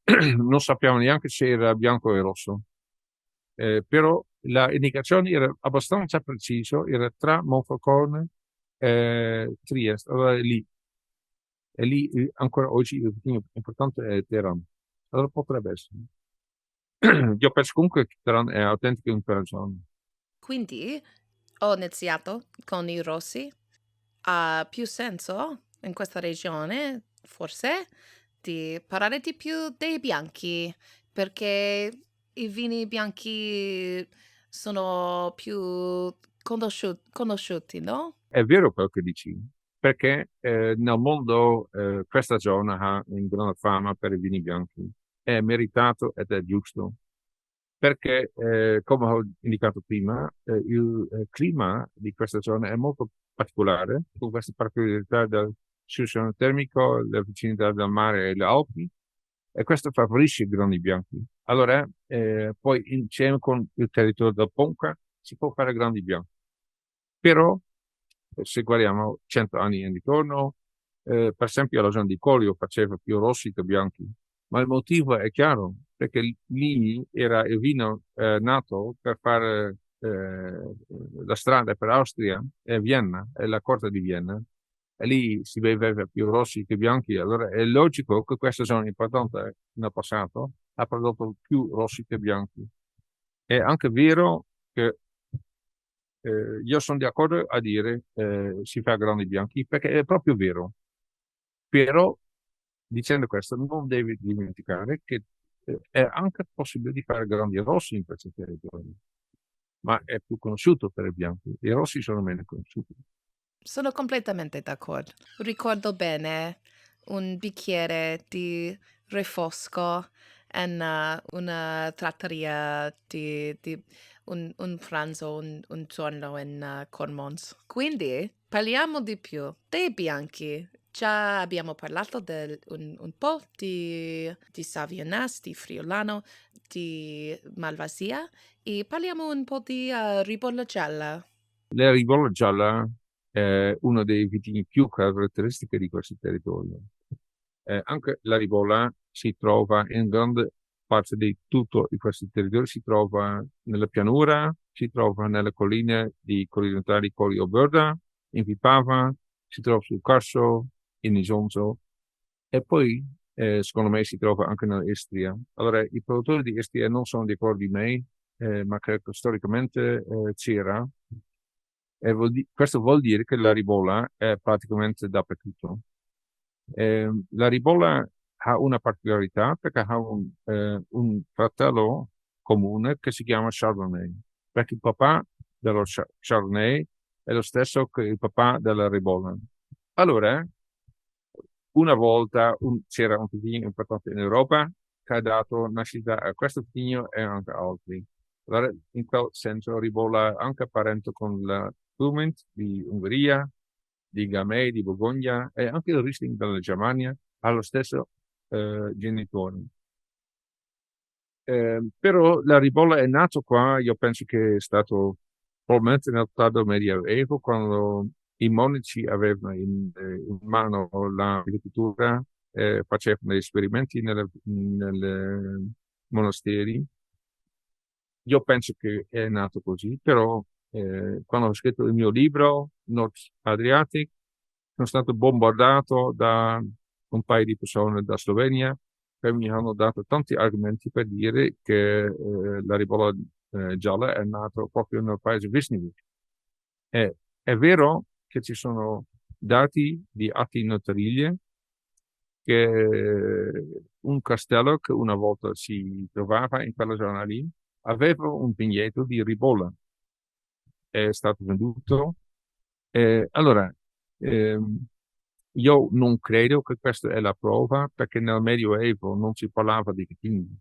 non sappiamo neanche se era bianco o rosso. Però la indicazione era abbastanza precisa, era tra Monfalcone e Trieste. Allora è lì ancora oggi il vino importante è Teheran. Allora potrebbe essere. Io penso comunque che Teheran è autentica in persona. Quindi ho iniziato con i rossi. Ha più senso in questa regione, forse, di parlare di più dei bianchi, perché i vini bianchi sono più conosciuti, no? È vero quello che dici, perché nel mondo questa zona ha una grande fama per i vini bianchi. È meritato ed è giusto, perché come ho indicato prima, il clima di questa zona è molto particolare, con queste particolarità del sistema termico, la vicinità del mare e le Alpi, e questo favorisce i grani bianchi. Allora, poi insieme con il territorio del Ponca si può fare grandi bianchi. Però, se guardiamo 100 anni inditorno, per esempio la zona di Collio faceva più rossi che bianchi, ma il motivo è chiaro, perché lì era il vino nato per fare la strada per Austria e Vienna, e la corte di Vienna, e lì si beveva più rossi che bianchi, allora è logico che questa zona importante nel passato ha prodotto più rossi che bianchi. È anche vero che io sono d'accordo a dire si fa grandi bianchi perché è proprio vero. Però dicendo questo non devi dimenticare che è anche possibile di fare grandi rossi in questi territori, ma è più conosciuto per i bianchi. I rossi sono meno conosciuti. Sono completamente d'accordo. Ricordo bene un bicchiere di refosco in una trattoria di un pranzo un giorno in Cormons. Quindi parliamo di più dei bianchi. Già abbiamo parlato un po' di Savianas, di Friulano, di Malvasia e parliamo un po' di Ribolla Gialla. La ribolla gialla è uno dei vitigni più caratteristiche di questo territorio. Anche la ribolla si trova in grande parte di tutto di questo territorio, si trova nella pianura, si trova nelle colline di Colli Colli Oberda, in Vipava, si trova sul Carso, in Isonzo e poi secondo me si trova anche nell'Istria. Allora, i produttori di Istria non sono di accordo di me, ma credo che storicamente c'era. E questo vuol dire che la ribolla è praticamente dappertutto. La ribolla ha una particolarità perché ha un fratello comune che si chiama Chardonnay, perché il papà dello Chardonnay è lo stesso che il papà della ribolla. Allora, una volta c'era un vitigno importante in Europa che ha dato nascita a questo vitigno e anche altri. Allora, in quel senso, ribolla anche apparente con la Fumint di Ungheria, di Gamay, di Borgogna e anche il Riesling della Germania ha lo stesso genitore. Però la ribolla è nato qua, io penso che è stato probabilmente nel tardo medioevo, quando i monaci avevano in mano l'agricoltura, facevano esperimenti nelle monasteri. Io penso che è nato così, però quando ho scritto il mio libro, Nord Adriatic, sono stato bombardato da un paio di persone da Slovenia che mi hanno dato tanti argomenti per dire che la ribolla gialla è nata proprio nel paese Wisniewicz. È vero che ci sono dati di atti notarile che un castello che una volta si trovava in quella zona lì aveva un vigneto di ribolla, è stato venduto. Allora, ehm, io non credo che questa è la prova perché nel Medioevo non si parlava di vitigni.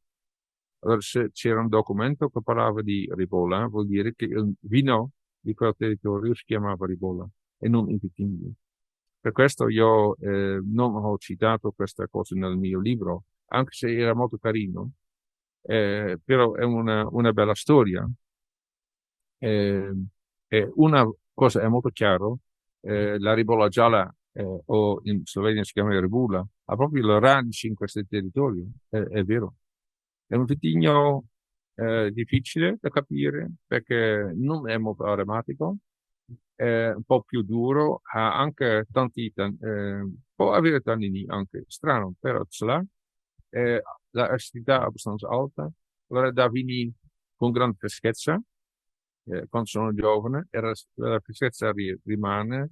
Allora, se c'era un documento che parlava di Ribolla, vuol dire che il vino di quel territorio si chiamava Ribolla e non il vitigno. Per questo io non ho citato questa cosa nel mio libro, anche se era molto carino, però è una bella storia. Eh, una cosa è molto chiaro, la ribolla gialla, o in Slovenia si chiama ribolla, ha proprio le radici in questo territorio, è vero. È un vitigno difficile da capire perché non è molto aromatico, è un po' più duro, ha anche può avere tannini anche, strano, però ce l'ha. La acidità è abbastanza alta, allora dà vini con grande freschezza, quando sono giovane, e la freschezza rimane,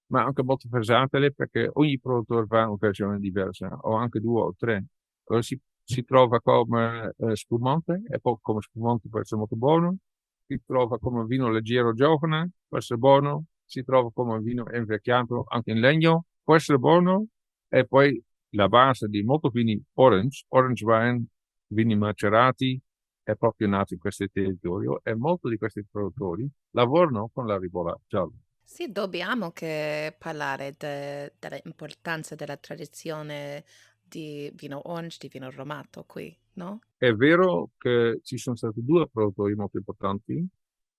ma anche molto versatile perché ogni produttore fa una versione diversa, o anche due o tre. Allora si trova come spumante, e poi come spumante può essere molto buono, si trova come vino leggero giovane, può essere buono, si trova come vino invecchiato anche in legno, può essere buono, e poi la base di molti vini orange wine, vini macerati, è proprio nato in questo territorio e molti di questi produttori lavorano con la ribolla gialla. Sì, dobbiamo che parlare dell'importanza della tradizione di vino orange, di vino romato qui, no? È vero che ci sono stati due produttori molto importanti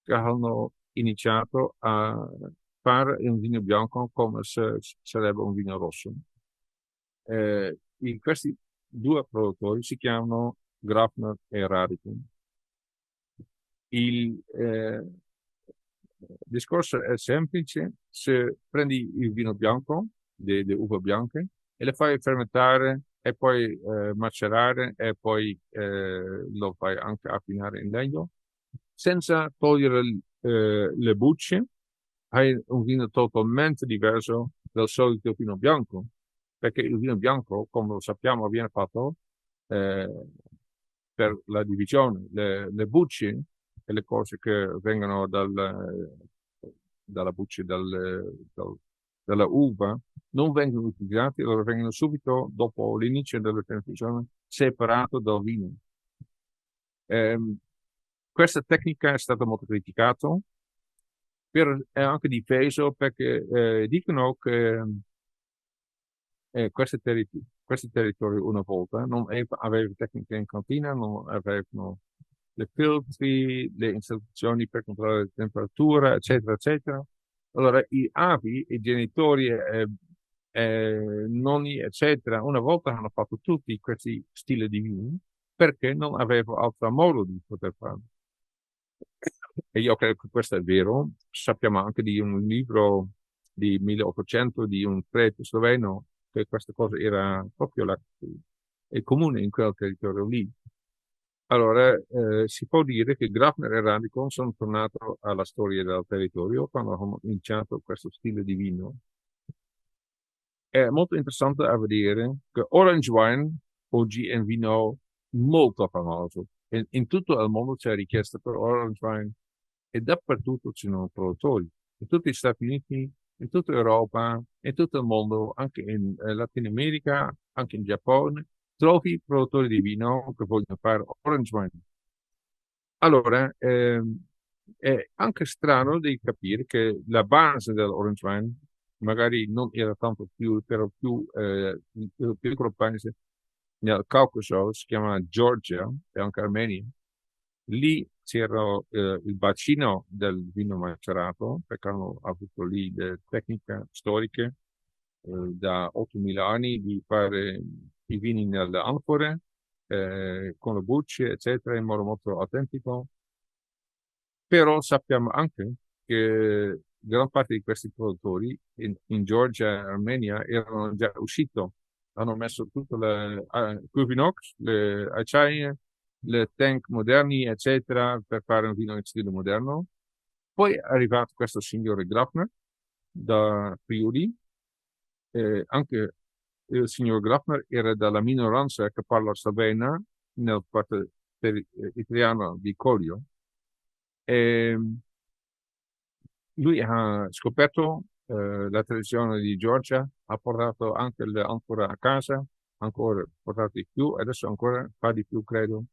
che hanno iniziato a fare un vino bianco come se sarebbe un vino rosso. Questi due produttori si chiamano Grafner e Rarikin. Il discorso è semplice: se prendi il vino bianco, le uve bianche, e le fai fermentare e poi macerare e poi lo fai anche affinare in legno, senza togliere le bucce, hai un vino totalmente diverso dal solito vino bianco, perché il vino bianco, come lo sappiamo, viene fatto eh, per la divisione. Le bucce e le cose che vengono dalla buccia dalla uva non vengono utilizzate, loro vengono subito dopo l'inizio della fermentazione separato dal vino. Ehm, Questa tecnica è stata molto criticata, è anche difeso perché dicono che questi territori una volta non avevano tecniche in cantina, non avevano le filtri, le installazioni per controllare la temperatura, eccetera, eccetera. Allora, i avi, i genitori, nonni, eccetera, una volta hanno fatto tutti questi stili di vino perché non avevano altro modo di poter farlo. E io credo che questo è vero. Sappiamo anche di un libro di 1800 di un prete sloveno che questa cosa era proprio è comune in quel territorio lì. Allora, si può dire che Grafner e Radicon sono tornati alla storia del territorio quando hanno iniziato questo stile di vino. È molto interessante a vedere che Orange Wine oggi è un vino molto famoso. In tutto il mondo c'è richiesta per Orange Wine e dappertutto ci sono produttori. In tutti gli Stati Uniti, in tutta Europa, in tutto il mondo, anche in Latino America, anche in Giappone, trovi produttori di vino che vogliono fare Orange Wine. Allora, è anche strano di capire che la base dell'Orange Wine magari non era tanto più, però più il piccolo paese nel Caucaso, si chiama Georgia e anche Armenia. Lì c'era il bacino del vino macerato, perché hanno avuto lì le tecniche storiche da 8.000 anni di fare i vini nelle anfore, con le bucce, eccetera, in modo molto autentico. Però sappiamo anche che gran parte di questi produttori in Georgia e Armenia erano già usciti, hanno messo tutte le Cuvinox, le acciaie, le tank moderni, eccetera, per fare un vino in stile moderno. Poi è arrivato questo signore Grafner da Friuli, anche il signor Grafner era dalla minoranza che parla slovena nel parte italiano di Corio. E lui ha scoperto la tradizione di Georgia, ha portato anche le anfore a casa, ancora portato di più, adesso ancora fa di più, credo.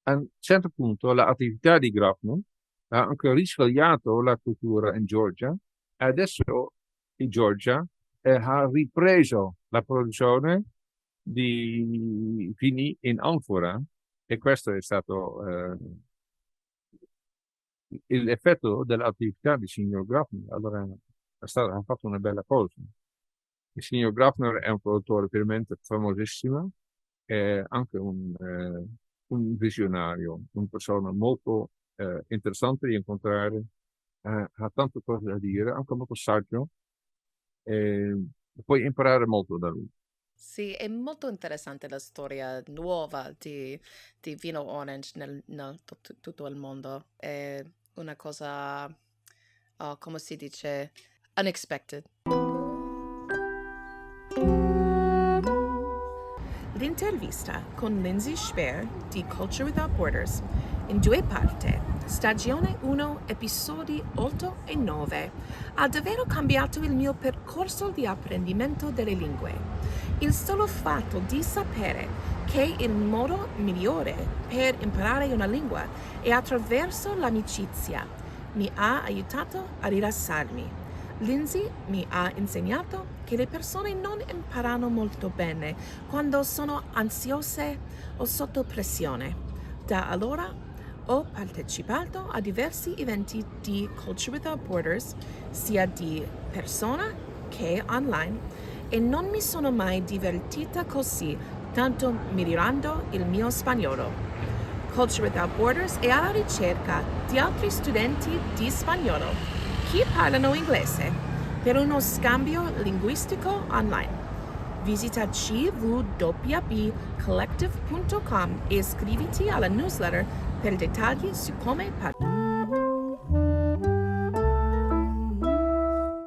A un certo punto l'attività di Grafner ha anche risvegliato la cultura in Georgia e adesso in Georgia ha ripreso la produzione di vini in anfora e questo è stato l'effetto dell'attività di signor Grafner. Allora ha fatto una bella cosa. Il signor Grafner è un produttore veramente famosissimo, è anche un visionario, una persona molto interessante di incontrare, ha tante cose da dire, anche molto saggio, e puoi imparare molto da lui. Sì, è molto interessante la storia nuova di vino orange nel tutto il mondo. È una cosa, oh, come si dice, unexpected. L'intervista con Lindsay Speer di Culture Without Borders in due parti, stagione 1, episodi 8 e 9, ha davvero cambiato il mio percorso di apprendimento delle lingue. Il solo fatto di sapere che il modo migliore per imparare una lingua è attraverso l'amicizia mi ha aiutato a rilassarmi. Lindsay mi ha insegnato che le persone non imparano molto bene quando sono ansiose o sotto pressione. Da allora ho partecipato a diversi eventi di Culture Without Borders, sia di persona che online, e non mi sono mai divertita così, tanto migliorando il mio spagnolo. Culture Without Borders è alla ricerca di altri studenti di spagnolo che parlano inglese per uno scambio linguistico online. Visita cwwbcollective.com e iscriviti alla newsletter per dettagli su come parlare.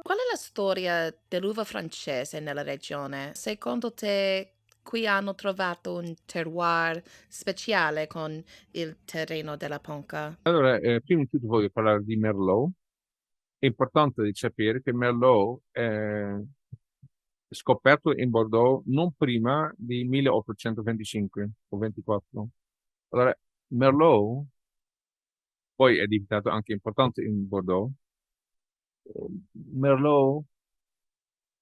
Qual è la storia dell'uva francese nella regione? Secondo te, qui hanno trovato un terroir speciale con il terreno della Ponca? Allora, prima di tutto voglio parlare di Merlot. È importante di sapere che Merlot è scoperto in Bordeaux non prima di 1825 o 24. Allora, Merlot poi è diventato anche importante in Bordeaux. Merlot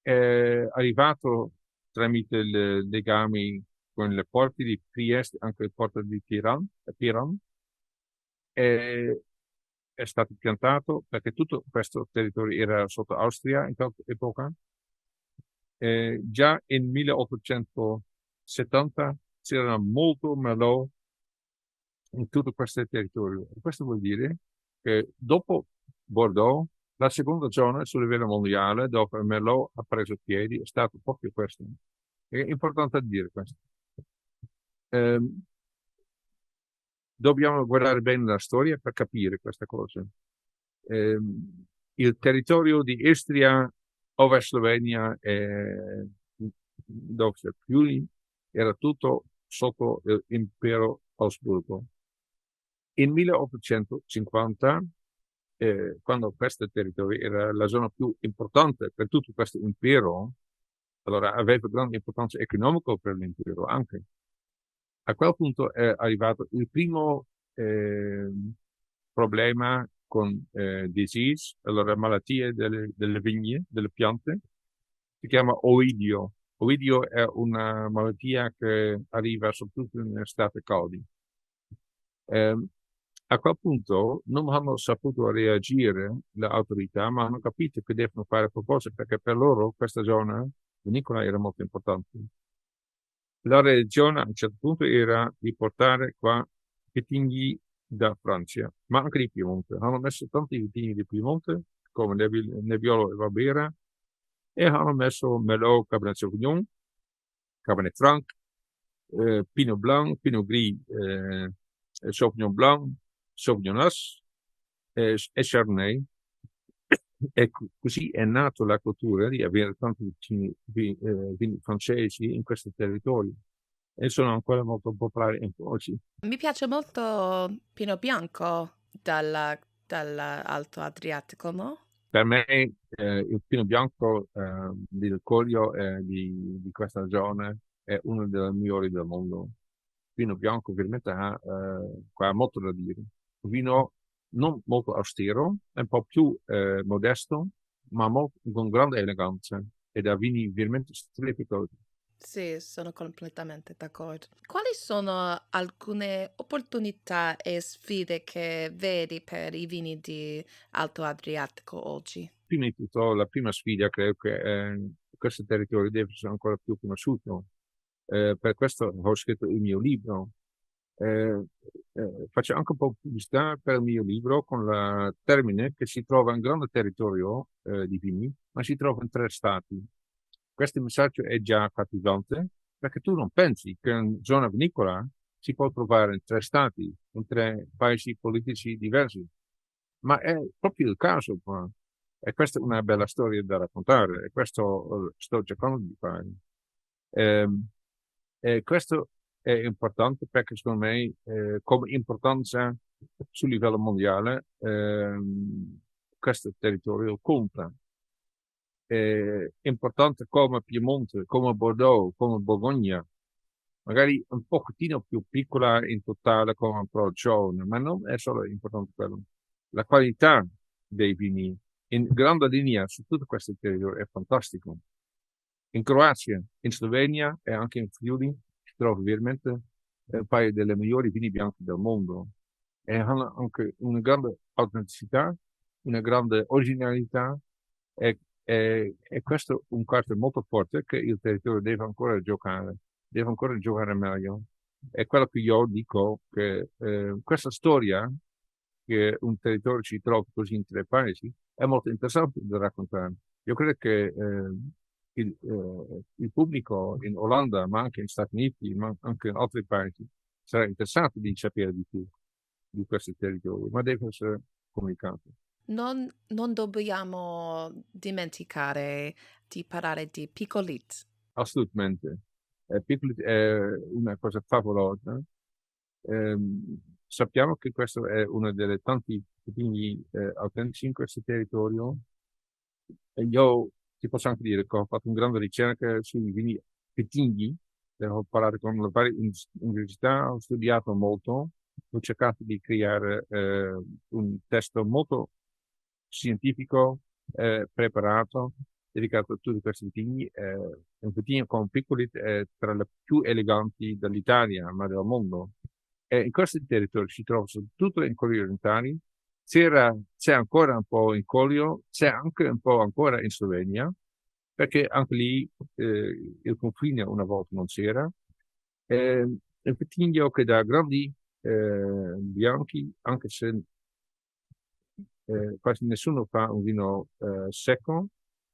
è arrivato tramite i legami con le porte di Trieste, anche le porte di Piran, e è stato piantato perché tutto questo territorio era sotto Austria in quell'epoca. Già nel 1870 c'era molto Merlot in tutto questo territorio. Questo vuol dire che dopo Bordeaux, la seconda zona sul livello mondiale, dove Merlot ha preso piedi, è stato proprio questo. È importante dire questo. Dobbiamo guardare bene la storia per capire questa cosa. Il territorio di Istria, over Slovenia e dove c'è Friuli, era tutto sotto l'impero Asburgo. In 1850, quando questo territorio era la zona più importante per tutto questo impero, allora aveva grande importanza economica per l'impero anche. A quel punto è arrivato il primo problema con disease, allora malattie delle vigne, delle piante, si chiama oidio. Oidio è una malattia che arriva soprattutto in estate caldi. A quel punto non hanno saputo reagire le autorità, ma hanno capito che devono fare qualcosa perché per loro questa zona vinicola era molto importante. La religione a un certo punto era di portare qua vitigni da Francia, ma anche di Piemonte. Hanno messo tanti vitigni di Piemonte, come Nebbiolo e Barbera, e hanno messo Merlot, Cabernet Sauvignon, Cabernet Franc, Pinot Blanc, Pinot Gris, Sauvignon Blanc, Sauvignon As e Chardonnay. E così è nato la cultura di avere tanti vini francesi in questo territorio e sono ancora molto popolari oggi. Mi piace molto Pinot Bianco dall'Alto Adriatico, no? Per me il Pinot Bianco di Licorio di questa zona è uno dei migliori del mondo. vino bianco ovviamente ha qua molto da dire. Un vino non molto austero, un po' più modesto, ma con grande eleganza ed ha vini veramente strepitosi. Sì, sono completamente d'accordo. Quali sono alcune opportunità e sfide che vedi per i vini di Alto Adriatico oggi? Prima di tutto, la prima sfida credo che questo territorio deve essere ancora più conosciuto. Per questo ho scritto il mio libro. Eh, Faccio anche un po' di pubblicità per il mio libro con la termine che si trova in grande territorio di vini, ma si trova in 3 stati. Questo messaggio è già cattivante perché tu non pensi che in zona vinicola si può trovare in 3 stati, in 3 paesi politici diversi, ma è proprio il caso qua. E questa è una bella storia da raccontare e questo sto cercando di fare. Ehm, e questo è importante perché secondo me come importanza sul livello mondiale questo territorio conta. È importante come Piemonte, come Bordeaux, come Borgogna, magari un pochettino più piccola in totale come Procione, ma non è solo importante quello. La qualità dei vini in grande linea su tutto questo territorio è fantastico. In Croazia, in Slovenia e anche in Friuli si trova veramente un paio delle migliori vini bianchi del mondo e hanno anche una grande autenticità, una grande originalità e questo è un carte molto forte che il territorio deve ancora giocare meglio. È quello che io dico che questa storia che un territorio si trova così in 3 paesi è molto interessante da raccontare. Io credo che il pubblico in Olanda, ma anche in Stati Uniti, ma anche in altri paesi, sarà interessato di sapere di più di questo territorio, ma deve essere comunicato. Non dobbiamo dimenticare di parlare di Picolit. Assolutamente. Piccoli è una cosa favolosa. Sappiamo che questo è uno delle tanti vini autentici in questo territorio. E io ti posso anche dire che ho fatto una grande ricerca sui vini vitigni, ho parlato con le varie università, ho studiato molto, ho cercato di creare un testo molto scientifico, preparato, dedicato a tutti questi vitigni. Un vitigno con piccoli è tra le più eleganti dell'Italia, ma del mondo. E in questi territori si trova soprattutto in Colli Orientali, c'è ancora un po' in Collio, c'è anche un po' ancora in Slovenia, perché anche lì il confine una volta non c'era. Un petigno che dà grandi bianchi, anche se quasi nessuno fa un vino secco,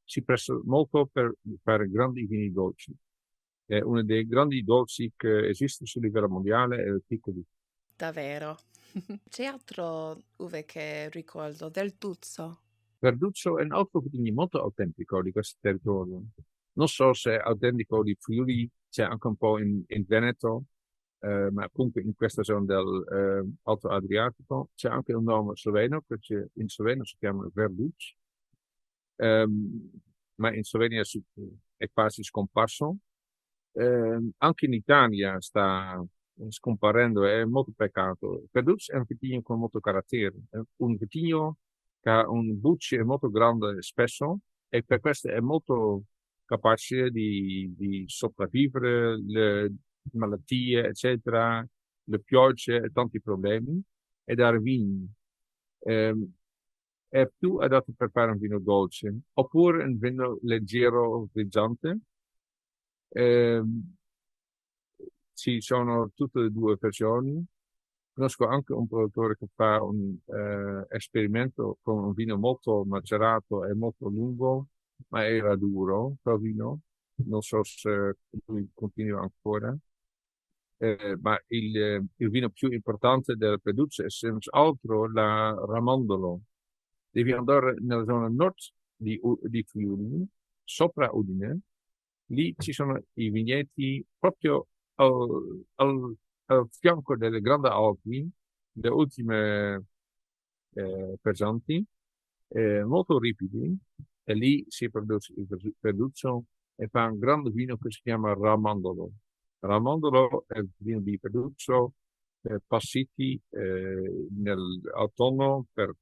si presta molto per fare grandi vini dolci. È uno dei grandi dolci che esiste sul livello mondiale, è il piccolo. Davvero. C'è altro uve che ricordo, del Tuzzo. Verduzzo è un altro vino molto autentico di questo territorio. Non so se è autentico di Friuli, c'è anche un po' in Veneto, ma comunque in questa zona del Alto Adriatico. C'è anche un nome sloveno, perché in sloveno si chiama Verduc, ma in Slovenia è quasi scomparso. Anche in Italia sta scomparendo, è molto peccato. Verduz è un vitigno con molto carattere, è un vitigno che ha un bucce molto grande e spesso e per questo è molto capace di sopravvivere le malattie, eccetera, le piogge e tanti problemi e dare vini. Ehm, è più adatto per fare un vino dolce oppure un vino leggero, frizzante. Ehm, Ci sono tutte e 2 versioni. Conosco anche un produttore che fa un esperimento con un vino molto macerato e molto lungo, ma era duro, quel vino. Non so se lui continua ancora. Ma il vino più importante del Peduce è senz'altro la Ramandolo. Devi andare nella zona nord di Friuli, sopra Udine. Lì ci sono i vigneti proprio al fianco delle grandi Alpi, le ultime pesanti, molto ripidi, e lì si produce il Verduzzo e fa un grande vino che si chiama Ramandolo. Ramondolo è vino di Peduzzo, passiti nell'autunno per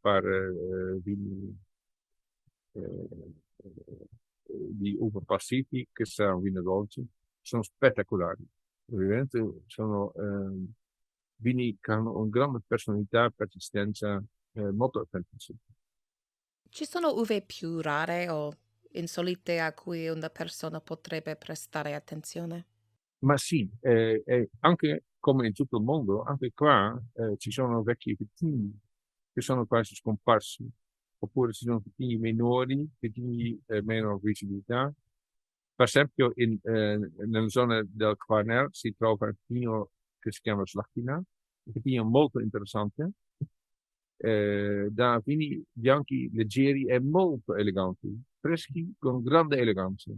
fare vini di uva passiti, che sono vini dolci, sono spettacolari. Ovviamente sono vini che hanno una grande personalità e persistenza, molto autentici. Ci sono uve più rare o insolite a cui una persona potrebbe prestare attenzione? Ma sì, anche come in tutto il mondo, anche qua ci sono vecchi vitigni che sono quasi scomparsi, oppure ci sono vitigni minori, vitigni meno visibilità. Per esempio, nella zona del Quarner si trova un vitigno che si chiama Slachtina, un vitigno molto interessante, da vini bianchi leggeri e molto eleganti, freschi con grande eleganza.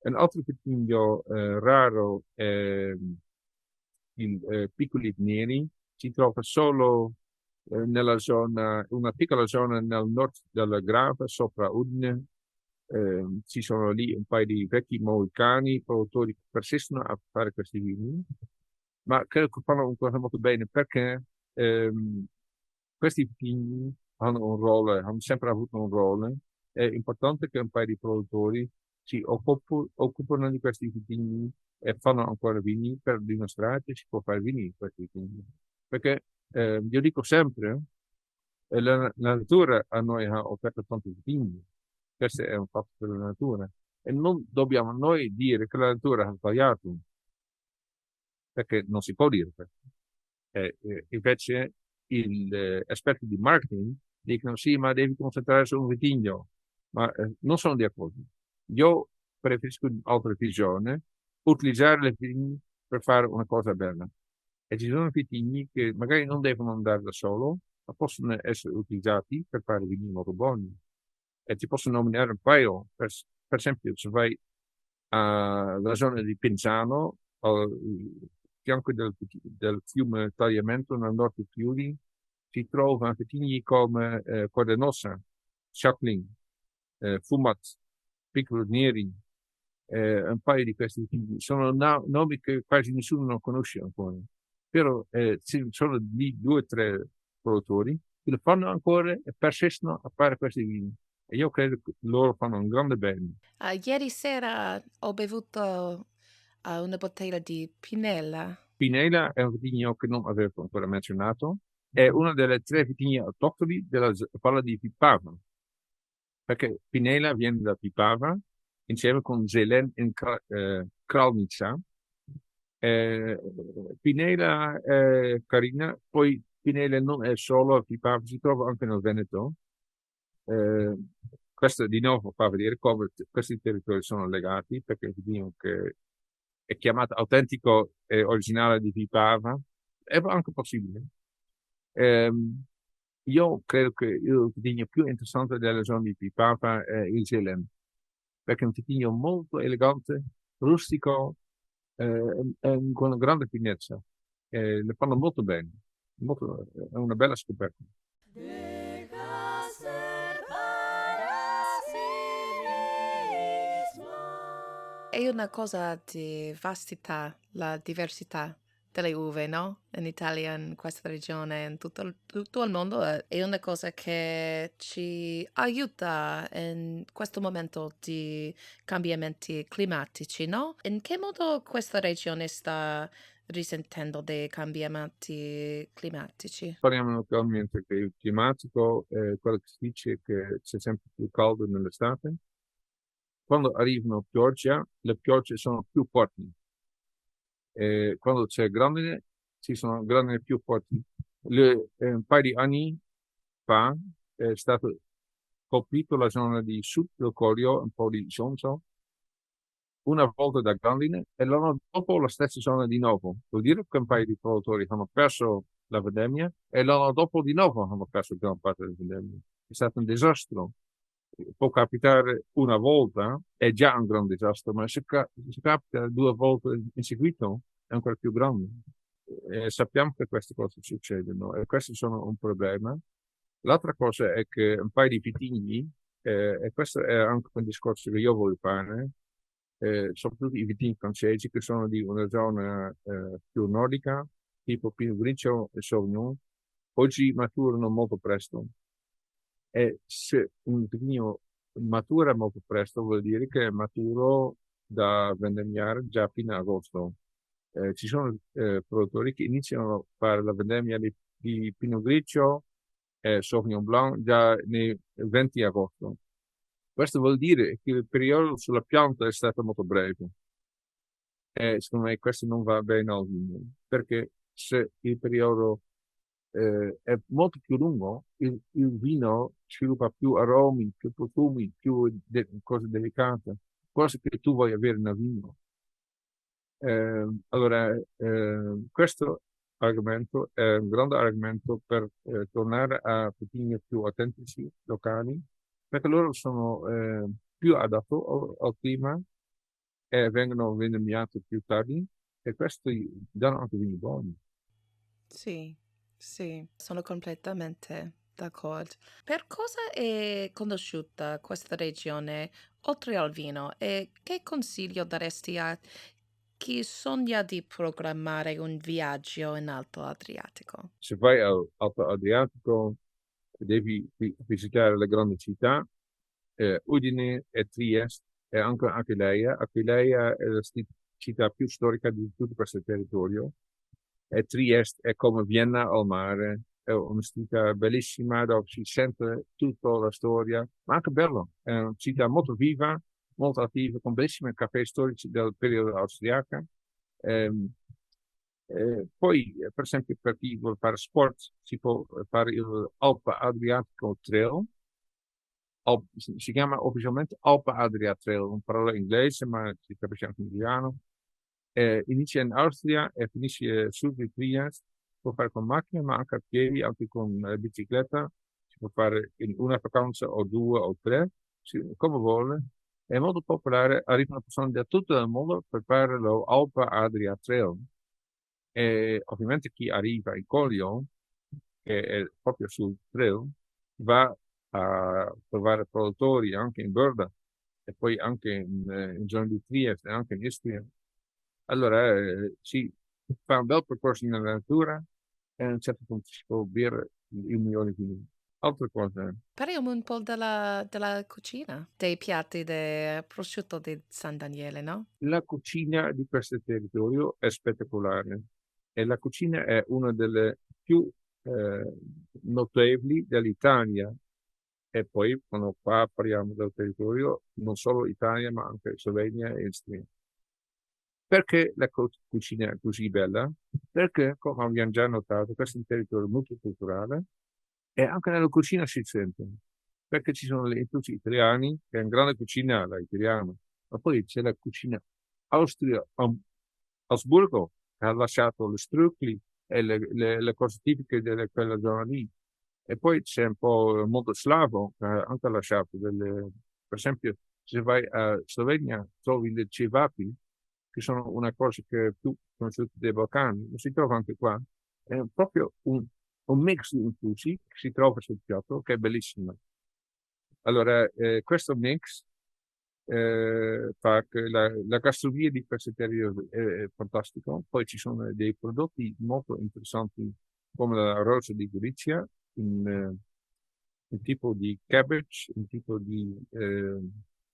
Un altro vitigno raro è il Piccoli Neri, si trova solo nella zona, una piccola zona nel nord della Grava, sopra Udine. Ci sono lì un paio di vecchi moicani, produttori che persistono a fare questi vini, ma credo che fanno una cosa molto bene perché questi vini hanno un ruolo, hanno sempre avuto un ruolo. È importante che un paio di produttori si occupano di questi vini e fanno ancora vini per dimostrare che si può fare vini in questi vini. Perché io dico sempre, la natura a noi ha offerto tanti vini, questo è un fatto della natura. E non dobbiamo noi dire che la natura ha sbagliato, perché non si può dire questo. Invece gli esperti di marketing dicono sì, ma devi concentrare su un vitigno, ma non sono d'accordo. Io preferisco altre visione, utilizzare le vigne per fare una cosa bella. E ci sono vitigni che magari non devono andare da solo, ma possono essere utilizzati per fare vini molto buoni. E ti posso nominare un paio, per esempio, se vai alla zona di Pinzano, al fianco del fiume Tagliamento, nel nord di Friuli, si trovano vitigni come Quadenosa, Châtelain, Fumat, Piccolo Neri, un paio di questi vitigni. Sono nomi che quasi nessuno non conosce ancora, però ci sono lì due o tre produttori che lo fanno ancora e persistono a fare questi vini. E io credo che loro fanno un grande bene. Ieri sera ho bevuto una bottiglia di Pinella. Pinela è un vitigno che non avevo ancora menzionato, è una delle tre vitigni autoctoni della valle di Pipava, perché Pinela viene da Pipava insieme con Zelen e Kralnica. Eh, Pinela è carina, poi Pinela non è solo a Pipava, si trova anche nel Veneto. Eh, Questo di nuovo fa vedere come questi territori sono legati, perché il vino che è chiamato autentico e originale di Pipava è anche possibile. Ehm, io credo che il vitigno più interessante della zona di Pipava è il Zeeland, perché è un vitigno molto elegante, rustico, e con una grande finezza. Le fanno molto bene, è una bella scoperta. Deja ser para sí mismo. È una cosa di vastità, la diversità delle uve, no? In Italia, in questa regione, in tutto il mondo, è una cosa che ci aiuta in questo momento di cambiamenti climatici, no? In che modo questa regione sta risentendo dei cambiamenti climatici? Parliamo naturalmente che il climatico è quello che si dice che c'è sempre più caldo nell'estate. Quando arrivano pioggia, le piogge sono più forti. Quando c'è grandine, ci sono grandine più forti. Un paio di anni fa è stato colpito la zona di sud del Corio, un po' di Sonso, una volta da grandine e l'anno dopo la stessa zona di nuovo. Vuol dire che un paio di produttori hanno perso la vendemmia e l'anno dopo di nuovo hanno perso gran parte della vendemmia. È stato un disastro. Può capitare una volta, è già un grande disastro, ma se capita due volte in seguito è ancora più grande. Sappiamo che queste cose succedono e questi sono un problema. L'altra cosa è che un paio di vitigni, e questo è anche un discorso che io voglio fare, soprattutto i vitigni francesi che sono di una zona più nordica, tipo Pinot Grigio e Sauvignon, oggi maturano molto presto. E se un vitigno matura molto presto, vuol dire che è maturo da vendemmiare già fino a agosto. Ci sono produttori che iniziano a fare la vendemmia di Pinot Grigio e Sauvignon Blanc già nei 20 agosto. Questo vuol dire che il periodo sulla pianta è stato molto breve. E secondo me questo non va bene al vino, perché se il periodo è molto più lungo, il vino sviluppa più aromi, più profumi, più cose delicate, cose che tu vuoi avere nel vino. Allora, questo argomento è un grande argomento per tornare a vitigni più autentici, locali, perché loro sono più adatti al clima e vengono vendemmiati più tardi e questi danno anche vini buoni. Sì, sì, sono completamente d'accordo. Per cosa è conosciuta questa regione oltre al vino e che consiglio daresti a chi sogna di programmare un viaggio in Alto Adriatico? Se vai all'Alto Adriatico devi visitare le grandi città, Udine e Trieste e anche Aquileia. Aquileia è la città più storica di tutto questo territorio e Trieste è come Vienna al mare, è una città bellissima dove si sente tutta la storia, ma anche bello, è una città molto viva, molto attiva, con bellissimi caffè storici del periodo austriaco. Ehm, poi, per esempio, per chi vuole fare sport, si può fare il Alpe Adriatico Trail. Si chiama ufficialmente Alpe Adria Trail, una parola inglese, ma si capisce anche in italiano. Inizia in Austria e finisce sul di Trieste. Si può fare con macchina, ma anche a piedi, anche con bicicletta. Si può fare in una vacanza o due o tre, come vuole. È molto popolare, arrivano persone da tutto il mondo per fare lo Alpe Adria Trail. E ovviamente chi arriva in Coglion, che è proprio sul trail, va a trovare produttori anche in Burda e poi anche in zona di Trieste e anche in Istria. Allora si fa un bel percorso nella natura e a un certo punto si può bere il migliore vino. Altre cose, Parliamo un po' della cucina, dei piatti del prosciutto di San Daniele, no? la cucina di questo territorio è spettacolare e la cucina è una delle più notevoli dell'Italia. E poi quando qua parliamo del territorio, non solo Italia, ma anche Slovenia e Istria. Perché la cucina è così bella? Perché, come abbiamo già notato, questo è un territorio multiculturale e anche nella cucina si sente. Perché ci sono le influssi italiani, che è una grande cucina la italiana, ma poi c'è la cucina Austria, Asburgo, che ha lasciato le strucli e le cose tipiche di quella zona lì. E poi c'è un po' il mondo slavo, che ha anche lasciato per esempio, se vai a Slovenia trovi le cevapi, che sono una cosa che è più conosciuta dei Balcani, ma si trova anche qua. È proprio un mix di influssi che si trova sul piatto, che è bellissimo. Allora, questo mix fa che la gastronomia di questo periodo è fantastico. Poi ci sono dei prodotti molto interessanti come la rosa di Gorizia, un tipo di cabbage, un tipo di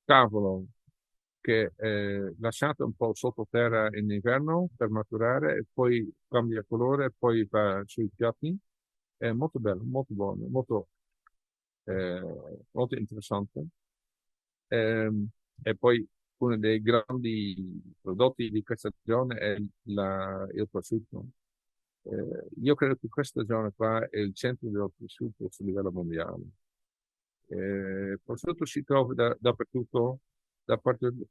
cavolo che è lasciato un po' sottoterra in inverno per maturare e poi cambia colore e poi va sui piatti. È molto bello, molto buono, molto interessante. E poi uno dei grandi prodotti di questa zona è il prosciutto. Io credo che questa zona qua è il centro del prosciutto a livello mondiale. Il prosciutto si trova dappertutto, da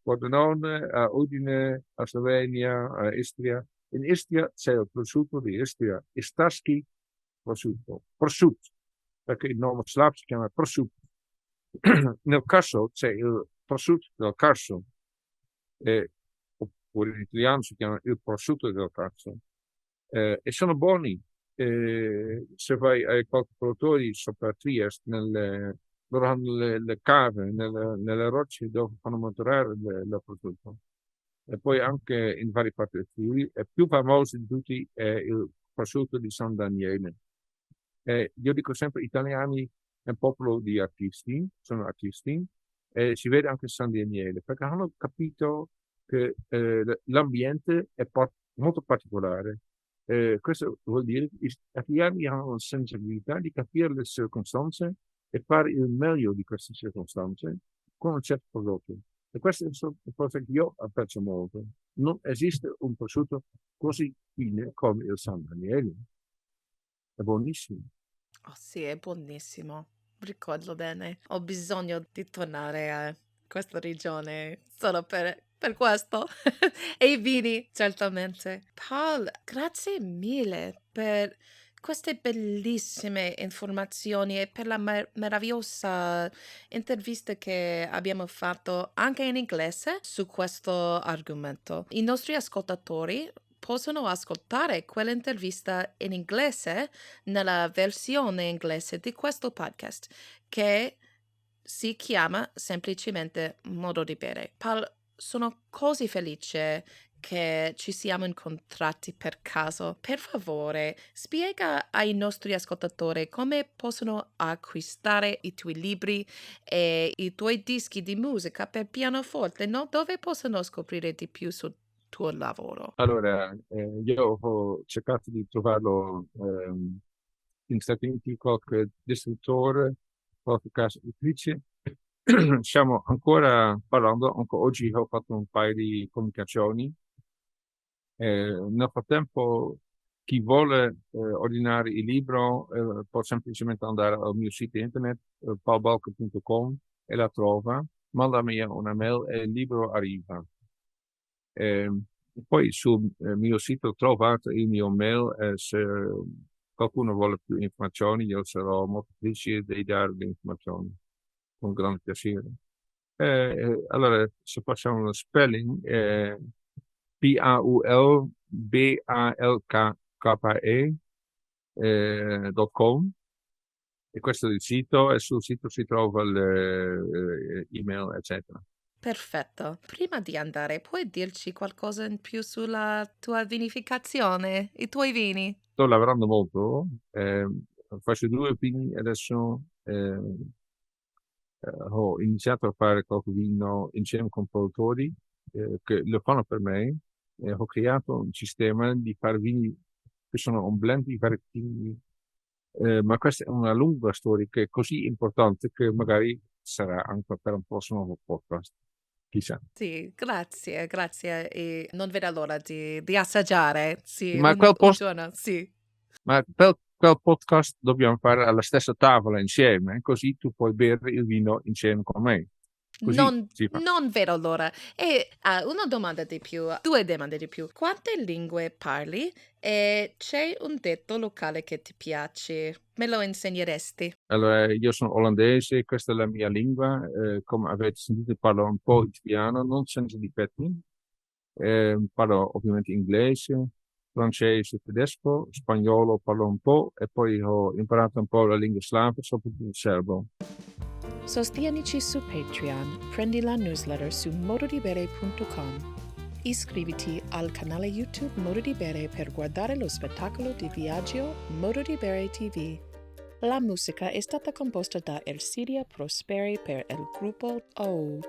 Pordenone a Udine, a Slovenia, a Istria. In Istria c'è il prosciutto di Istria, Istarski prosciutto, perché il nome slavo si chiama prosciutto. Nel Carso c'è il prosciutto del Carso, oppure in italiano si chiama il prosciutto del Carso, e sono buoni. Se vai ai qualche produttori sopra Trieste, loro hanno le cave nelle rocce dove fanno maturare il prosciutto. e poi anche in varie parti del Friuli. E più famoso di tutti è il prosciutto di San Daniele. Io dico sempre, gli italiani è un popolo di artisti, sono artisti, e si vede anche San Daniele, perché hanno capito che l'ambiente è molto particolare. Questo vuol dire che gli italiani hanno la sensibilità di capire le circostanze e fare il meglio di queste circostanze con un certo prodotto. E questa è una cosa che io apprezzo molto. Non esiste un prosciutto così fine come il San Daniele. È buonissimo. Oh sì, è buonissimo. Ricordo bene. Ho bisogno di tornare a questa regione solo per questo. E i vini, certamente. Paul, grazie mille per queste bellissime informazioni e per la meravigliosa intervista che abbiamo fatto anche in inglese su questo argomento. I nostri ascoltatori possono ascoltare quell'intervista in inglese nella versione inglese di questo podcast che si chiama semplicemente Modo di Bere. Paul, sono così felice che ci siamo incontrati per caso. Per favore, spiega ai nostri ascoltatori come possono acquistare i tuoi libri e i tuoi dischi di musica per pianoforte, no? Dove possono scoprire di più sul tuo lavoro? Allora, io ho cercato di trovarlo in Stati Uniti, qualche distributore, qualche casa editrice. Stiamo ancora parlando, anche oggi ho fatto un paio di comunicazioni. Nel frattempo, chi vuole ordinare il libro può semplicemente andare al mio sito internet, paulbalken.com, e la trova, mandami una mail e il libro arriva. Poi sul mio sito trovate il mio mail e se qualcuno vuole più informazioni io sarò molto felice di dare le informazioni con grande piacere. Allora, se facciamo lo spelling, paulbalkke.com, e questo è il sito, e sul sito si trova l'email, eccetera. Perfetto. Prima di andare, puoi dirci qualcosa in più sulla tua vinificazione, i tuoi vini? Sto lavorando molto, faccio 2 vini adesso, ho iniziato a fare qualche vino insieme con produttori che lo fanno per me, e ho creato un sistema di fare vini che sono un blend di vari vini, ma questa è una lunga storia che è così importante che magari sarà anche per un prossimo podcast, chissà. Sì, grazie, grazie. E non vedo l'ora di assaggiare. Sì, Ma un giorno, sì. Ma quel podcast dobbiamo fare alla stessa tavola insieme, così tu puoi bere il vino insieme con me. Così Non, si fa. non vedo l'ora. E una domanda di più, 2 domande di più. Quante lingue parli? E c'è un detto locale che ti piace? Me lo insegneresti? Allora, io sono olandese, questa è la mia lingua, come avete sentito parlo un po' italiano, non senza difetti. Parlo ovviamente inglese, francese, tedesco, spagnolo parlo un po', e poi ho imparato un po' la lingua slava, soprattutto il serbo. Sostienici su Patreon, prendi la newsletter su mododibere.com. Iscriviti al canale YouTube Modo di Bere per guardare lo spettacolo di viaggio Modo di Bere TV. La musica è stata composta da Elsidia Prosperi per il gruppo OU.